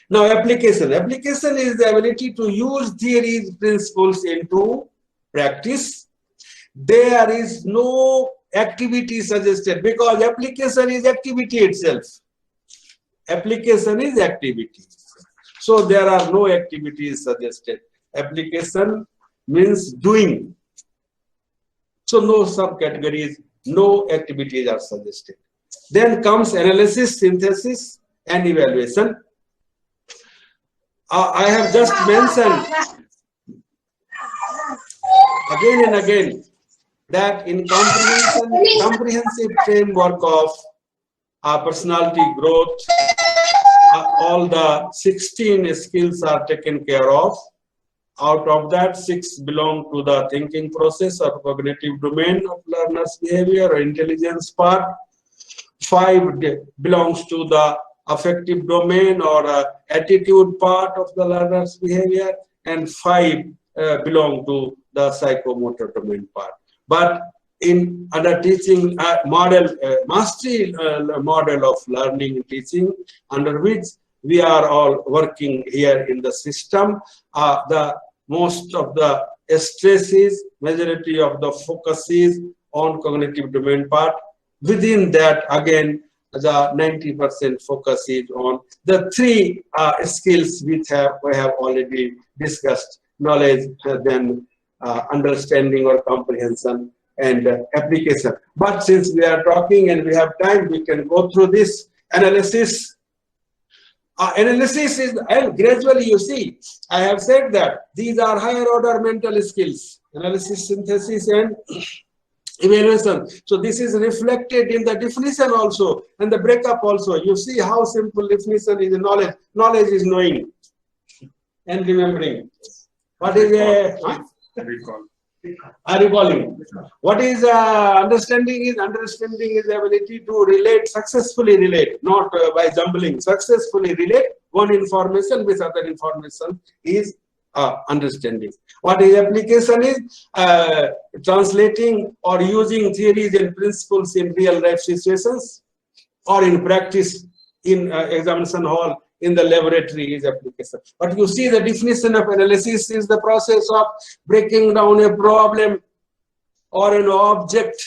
A: Now, application. Application is the ability to use theories, principles into practice. There is no activity suggested because application is activity itself. Application is activity. So there are no activities suggested. Application means doing. So no subcategories, no activities are suggested. Then comes analysis, synthesis, and evaluation. I have just mentioned again and again that in comprehensive framework of personality growth, all the 16 skills are taken care of. Out of that, 6 belong to the thinking process or cognitive domain of learner's behavior or intelligence part. 5 belongs to the affective domain or attitude part of the learner's behavior, and 5 belong to the psychomotor domain part. But in under teaching model, mastery model of learning and teaching, under which we are all working here in the system, the most of the stresses, majority of the focus is on cognitive domain part. Within that, again, the 90% focus is on the 3 skills which we have already discussed: knowledge, then understanding or comprehension, and application. But since we are talking and we have time, we can go through this analysis. Analysis is, and gradually you see, I have said that these are higher order mental skills: analysis, synthesis, and evaluation. So this is reflected in the definition also and the breakup also. You see how simple definition is knowledge. Knowledge is knowing and remembering. What is a
B: Recall.
A: recalling? What is understanding? Is understanding is the ability to relate, successfully relate, not by jumbling. Successfully relate one information with other information is understanding. What is application is translating or using theories and principles in real life situations or in practice in examination hall, in the laboratory is application. But you see the definition of analysis is the process of breaking down a problem or an object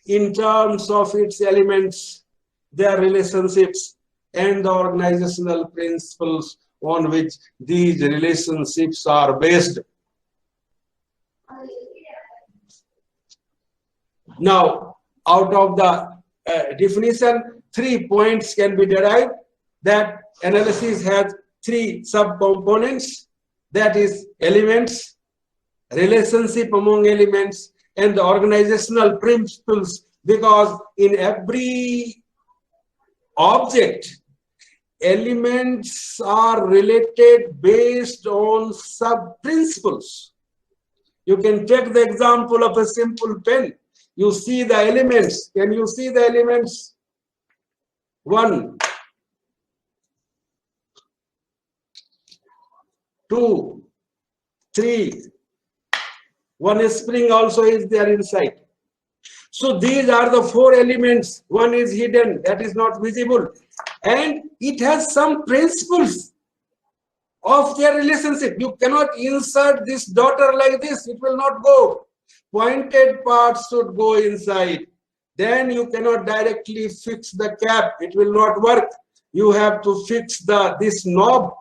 A: in terms of its elements, their relationships, and the organizational principles on which these relationships are based. Now, out of the definition, 3 points can be derived. That analysis has 3 subcomponents, that is elements, relationship among elements, and the organizational principles, because in every object, elements are related based on sub-principles. You can take the example of a simple pen. You see the elements. Can you see the elements? 1, 2, 3. One spring also is there inside. So these are the 4 elements. One is hidden, that is not visible. And it has some principles of their relationship. You cannot insert this daughter like this. It will not go. Pointed parts should go inside. Then you cannot directly fix the cap. It will not work. You have to fix this knob.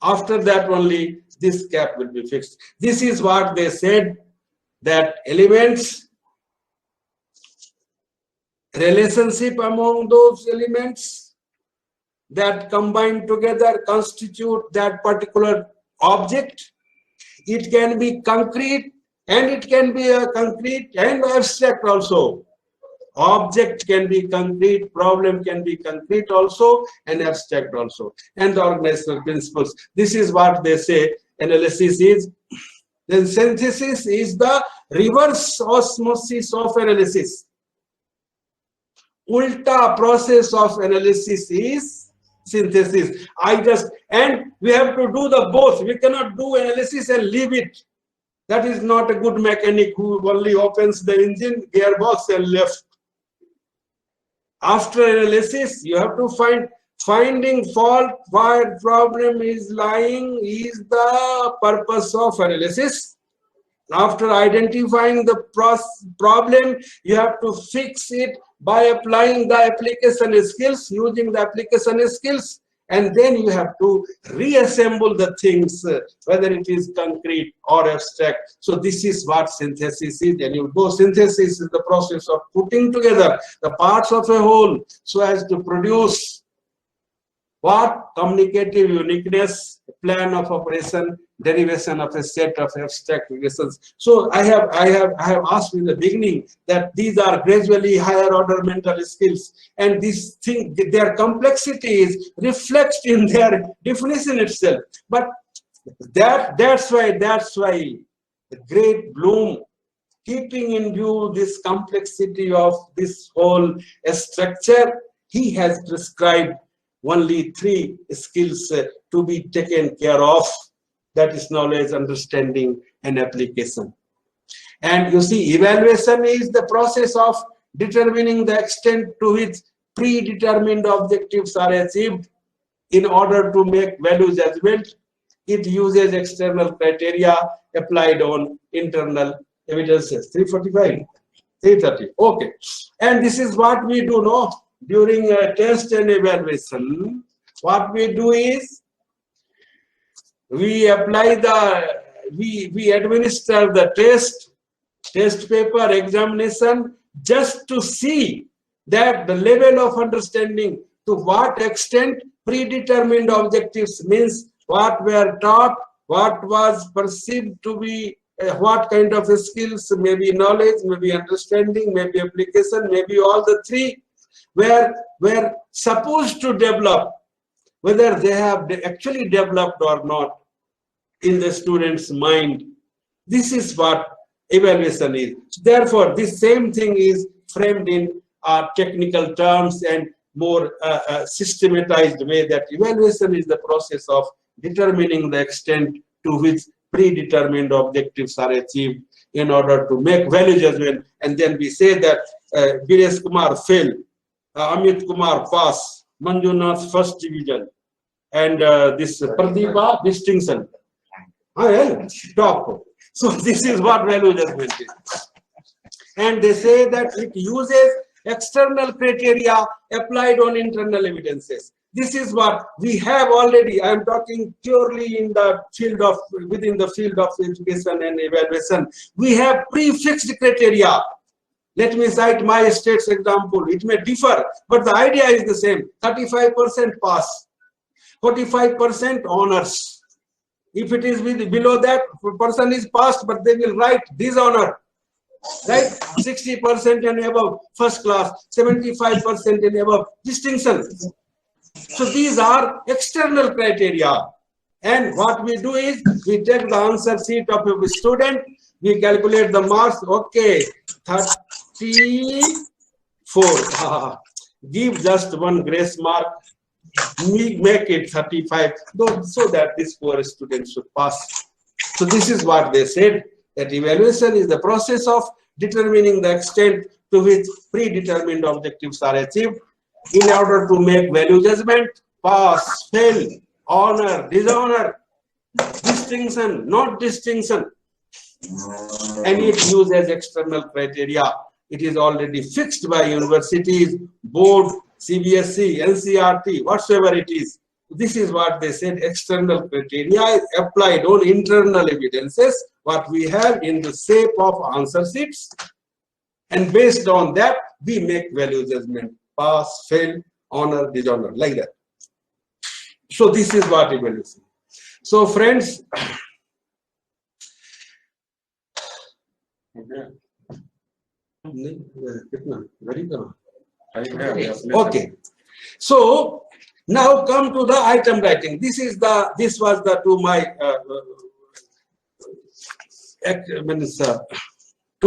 A: After that only this cap will be fixed. This is what they said, that elements, relationship among those elements that combine together constitute that particular object. It can be concrete and it can be a concrete and abstract also. Object can be concrete, problem can be concrete also, and abstract also. And the organizational principles. This is what they say analysis is. Then synthesis is the reverse osmosis of analysis. Ulta process of analysis is synthesis. And we have to do the both. We cannot do analysis and leave it. That is not a good mechanic who only opens the engine, gearbox and left. After analysis, you have to finding fault where problem is lying is the purpose of analysis. After identifying the problem, you have to fix it by applying the application skills, using the application skills, and then you have to reassemble the things, whether it is concrete or abstract. So this is what synthesis is. And you go, synthesis is the process of putting together the parts of a whole so as to produce what? Communicative uniqueness, plan of operation, derivation of a set of abstract relations. So I have asked in the beginning that these are gradually higher order mental skills, and this thing, their complexity is reflected in their definition itself. But that's why the great Bloom, keeping in view this complexity of this whole structure, he has prescribed only 3 skills to be taken care of. That is knowledge, understanding, and application. And you see, evaluation is the process of determining the extent to which predetermined objectives are achieved. In order to make value judgment, it uses external criteria applied on internal evidences. 345, 330. Okay. And this is what we do now during a test and evaluation. What we do is, we apply the, we administer the test paper, examination, just to see that the level of understanding, to what extent predetermined objectives means what were taught, what was perceived to be what kind of skills, maybe knowledge, maybe understanding, maybe application, maybe all the three were supposed to develop, whether they have actually developed or not in the student's mind. This is what evaluation is. Therefore, this same thing is framed in technical terms and more systematized way, that evaluation is the process of determining the extent to which predetermined objectives are achieved in order to make value judgment. And then we say that Biresh Kumar failed, Amit Kumar pass, Manjunath first division, and this Pradeepa distinction. Top. So this is what value judgment is. And they say that it uses external criteria applied on internal evidences. This is what we have already. I am talking purely in the field of, within the field of education and evaluation. We have prefixed criteria. Let me cite my state's example. It may differ, but the idea is the same. 35% pass, 45% honors. If it is below that, person is passed, but they will write dishonor. Right? 60% and above first class, 75% and above distinction. So these are external criteria. And what we do is, we take the answer sheet of a student, we calculate the marks. Okay, 34. Give just one grace mark, we make it 35, so that this poor student should pass. So this is what they said, that evaluation is the process of determining the extent to which predetermined objectives are achieved in order to make value judgment, pass, fail, honor, dishonor, distinction, not distinction. And it uses external criteria. It is already fixed by universities, board, CBSE, NCRT, whatsoever it is. This is what they said, external criteria is applied on internal evidences, what we have in the shape of answer sheets. And based on that, we make value judgment, pass, fail, honor, dishonor, like that. So this is what evaluation. So friends, okay. So now come to the item writing. This was the to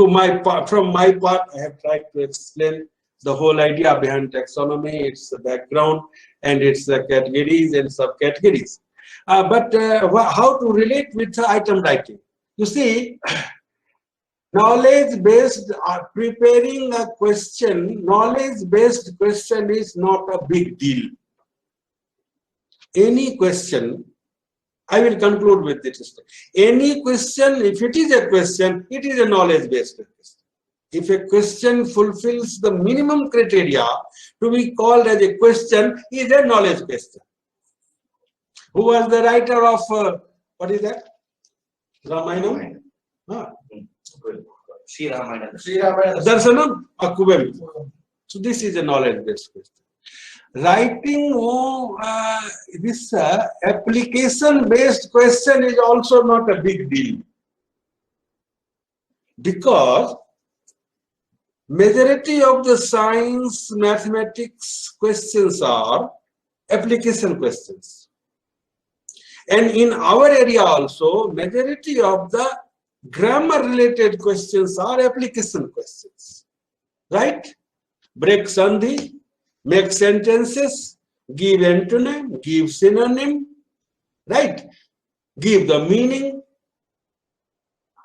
A: my from my part, I have tried to explain the whole idea behind taxonomy, its background, and its categories and subcategories. But how to relate with the item writing? You see, knowledge-based, preparing a question, knowledge-based question is not a big deal. Any question, I will conclude with this. Any question, if it is a question, it is a knowledge-based question. If a question fulfills the minimum criteria to be called as a question, is a knowledge question. Who was the writer of, what is that? Ramayana?
C: Sri Ramayana.
A: Darshanam Akubem. So this is a knowledge-based question. Writing this application-based question is also not a big deal, because majority of the science, mathematics questions are application questions. And in our area also, majority of the grammar-related questions are application questions. Right? Break sandhi, make sentences, give antonym, give synonym, right? Give the meaning.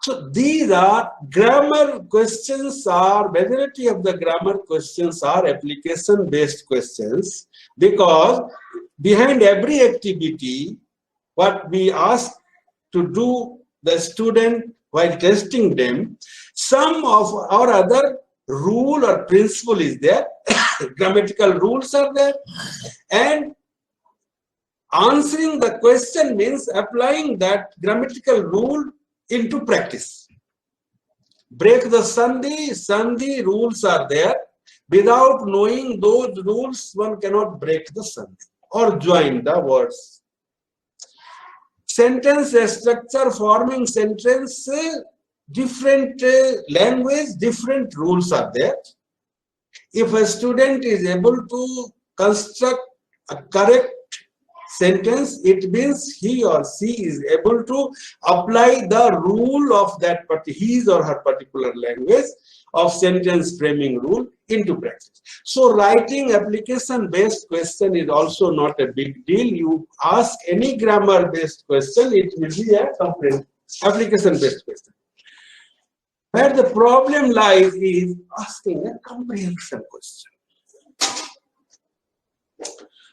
A: So these are grammar questions, majority of the grammar questions are application-based questions, because behind every activity, what we ask to do the student while testing them, some of our other rule or principle is there, grammatical rules are there, and answering the question means applying that grammatical rule into practice. Break the sandhi rules are there. Without knowing those rules, one cannot break the sandhi or join the words. Sentence structure, forming sentence, different language, different rules are there. If a student is able to construct a correct sentence, it means he or she is able to apply the rule of that his or her particular language of sentence framing rule into practice. So writing application based question is also not a big deal. You ask any grammar based question, it will be a application based question. Where the problem lies is asking a comprehension question.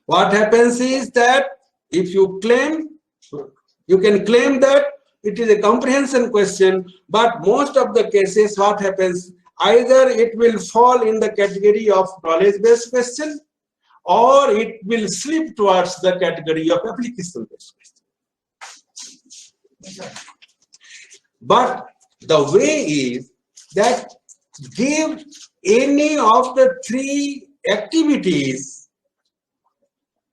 A: What happens is that if you claim, you can claim that it is a comprehension question, but most of the cases what happens, either it will fall in the category of knowledge-based question or it will slip towards the category of application-based question. But the way is that give any of the three activities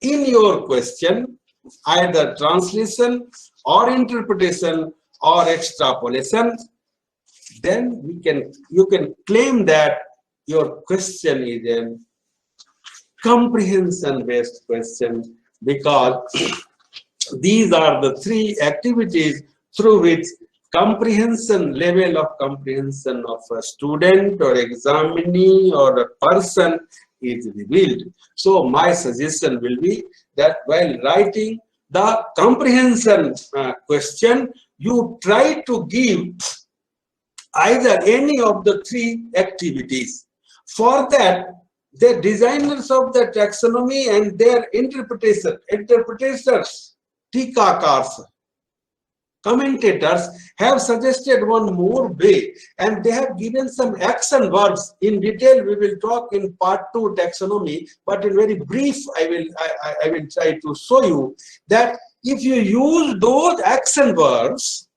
A: in your question, either translation or interpretation or extrapolation, then you can claim that your question is a comprehension based question, because these are the three activities through which level of comprehension of a student or examinee or a person is revealed. So my suggestion will be that while writing the comprehension question, you try to give either any of the three activities. For that, the designers of the taxonomy and their interpreters, tikakars, commentators have suggested one more way, and they have given some action verbs. In detail, we will talk in part 2 taxonomy, but in very brief, I will try to show you that if you use those action verbs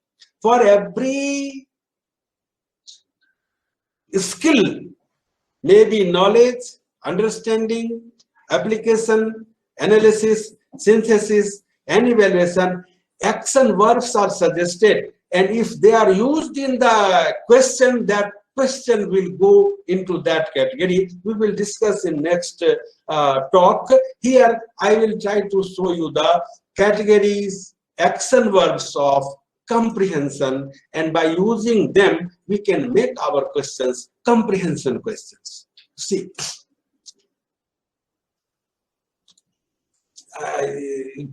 A: for every skill, maybe knowledge, understanding, application, analysis, synthesis, and evaluation, action verbs are suggested, and if they are used in the question, that question will go into that category. We will discuss in next talk. Here I will try to show you the categories, action verbs of comprehension, and by using them we can make our questions comprehension questions. See,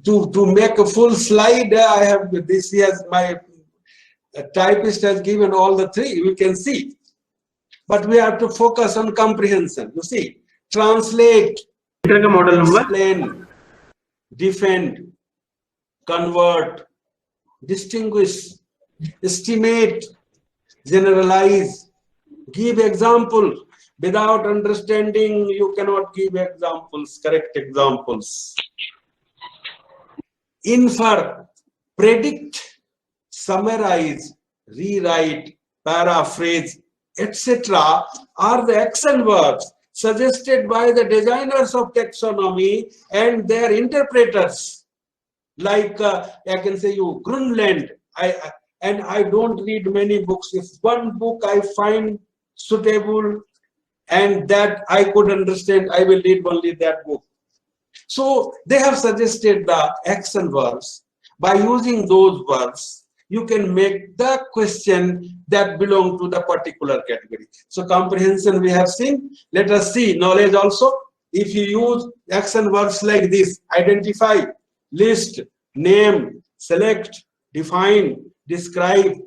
A: to make a full slide, I have this. Yes, my typist has given all the three. We can see, but we have to focus on comprehension. You see, translate, explain, defend, convert, distinguish, estimate, generalize, give example. Without understanding, you cannot give examples, correct examples. Infer, predict, summarize, rewrite, paraphrase, etc. are the action verbs suggested by the designers of taxonomy and their interpreters. Like I can say you Grunland, and I don't read many books. If one book I find suitable and that I could understand, I will read only that book. So they have suggested the action verbs. By using those verbs, you can make the question that belong to the particular category. So comprehension we have seen. Let us see knowledge also. If you use action verbs like this: identify, list, name, select, define, describe,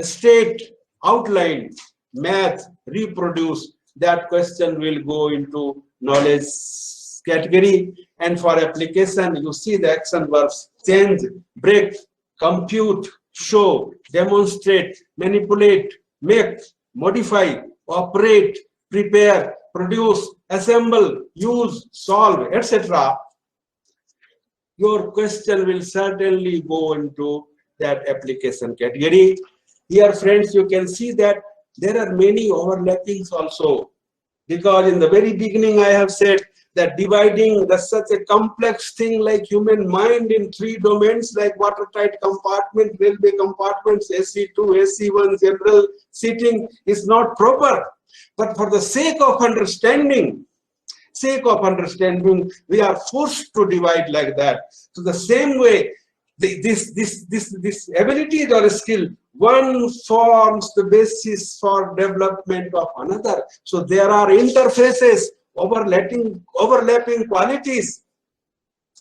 A: state, outline, math, reproduce, that question will go into knowledge category. And for application, you see the action verbs: change, break, compute, show, demonstrate, manipulate, make, modify, operate, prepare, produce, assemble, use, solve, etc. your question will certainly go into that application category. Here, friends, you can see that there are many overlappings also, because in the very beginning I have said that dividing such a complex thing like human mind in 3 domains like watertight compartment, railway compartments, AC2, AC1, general seating is not proper. But for the sake of understanding, we are forced to divide like that. So the same way, this ability or skill, one forms the basis for development of another. So there are interfaces, overlapping qualities.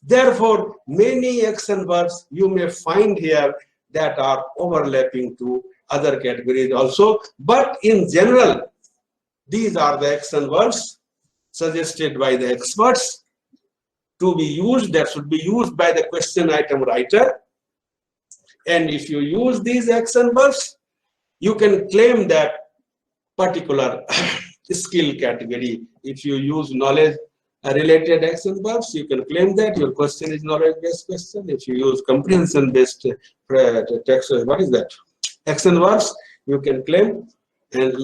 A: Therefore, many action verbs you may find here that are overlapping to other categories also. But in general, these are the action verbs suggested by the experts to be used, that should be used by the question item writer. And if you use these action verbs, you can claim that particular skill category. If you use knowledge related action verbs, you can claim that your question is knowledge based question. If you use comprehension based text, what is that? Action verbs, you can claim and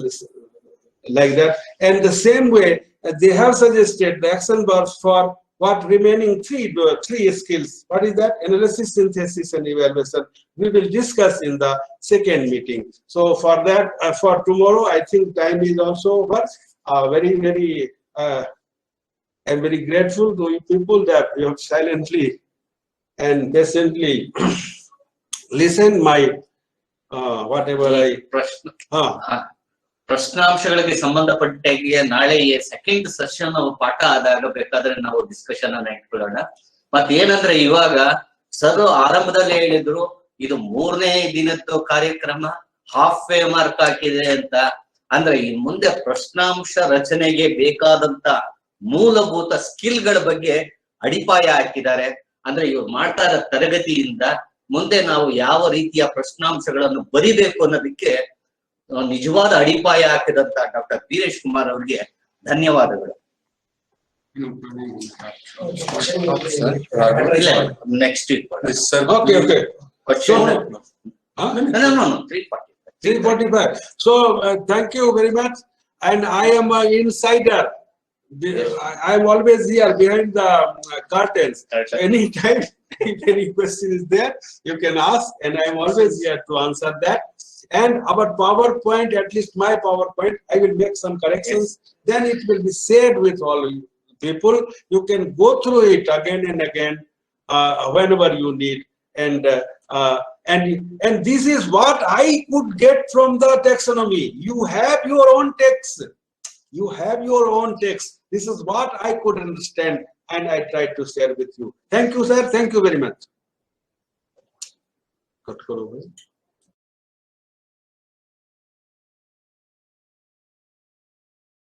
A: like that. And the same way, they have suggested the action verbs for what remaining three skills. What is that? Analysis, synthesis, and evaluation. We will discuss in the second meeting. So for that, for tomorrow, I think time is also over. I'm very grateful to you people that you have silently and patiently listened my whatever
C: ಪ್ರಶ್ನಾಂಶಗಳಿಗೆ ಸಂಬಂಧಪಟ್ಟಾಗೆ ನಾಳೆ second session ಪಾಠ ಆದಾಗ ಬೇಕಾದ್ರೆ ನಾವು discussion ಅನ್ನ ಇಟ್ಕೊಳ್ಳೋಣ. ಮತ್ತೇನಂದ್ರೆ ಇವಾಗ sir ಆರಂಭದಲ್ಲಿ ಹೇಳಿದ್ರು ಇದು 3ನೇ ದಿನದ್ದು ಕಾರ್ಯಕ್ರಮ, ಹಾಫ್ ವೇ ಮಾರ್ಕ್ ಹಾಕಿದೆ ಅಂತ. ಅಂದ್ರೆ ಈ ಮುಂದೆ ಪ್ರಶ್ನಾಂಶ ರಚನೆಗೆ ಬೇಕಾದಂತ ಮೂಲಭೂತ ಸ್ಕಿಲ್ಗಳ ಬಗ್ಗೆ ಅಡಿಪಾಯ ಹಾಕಿದ್ದಾರೆ. ಅಂದ್ರೆ ಇವ್ರು ಮಾಡ್ತಾ ಇರೋ ತರಗತಿಯಿಂದ ಮುಂದೆ ನಾವು ಯಾವ ರೀತಿಯ ಪ್ರಶ್ನಾಂಶಗಳನ್ನು ಬರಿಬೇಕು ಅನ್ನೋದಕ್ಕೆ ನಿಜವಾದ ಅಡಿಪಾಯ ಹಾಕಿದಂತ ಡಾಕ್ಟರ್ ವೀರೇಶ್ ಕುಮಾರ್ ಅವರಿಗೆ ಧನ್ಯವಾದಗಳು. Next week.
A: Okay.
C: No,
A: 3:45. So thank you very much. And I am an insider. I am always here behind the curtains. Anytime, if any question is there, you can ask, and I am always here to answer that. And our PowerPoint, at least my PowerPoint, I will make some corrections. Yes. Then it will be shared with all people. You can go through it again and again whenever you need. And this is what I could get from the taxonomy. You have your own text. You have your own text. This is what I could understand, and I tried to share with you. Thank you, sir. Thank you very much.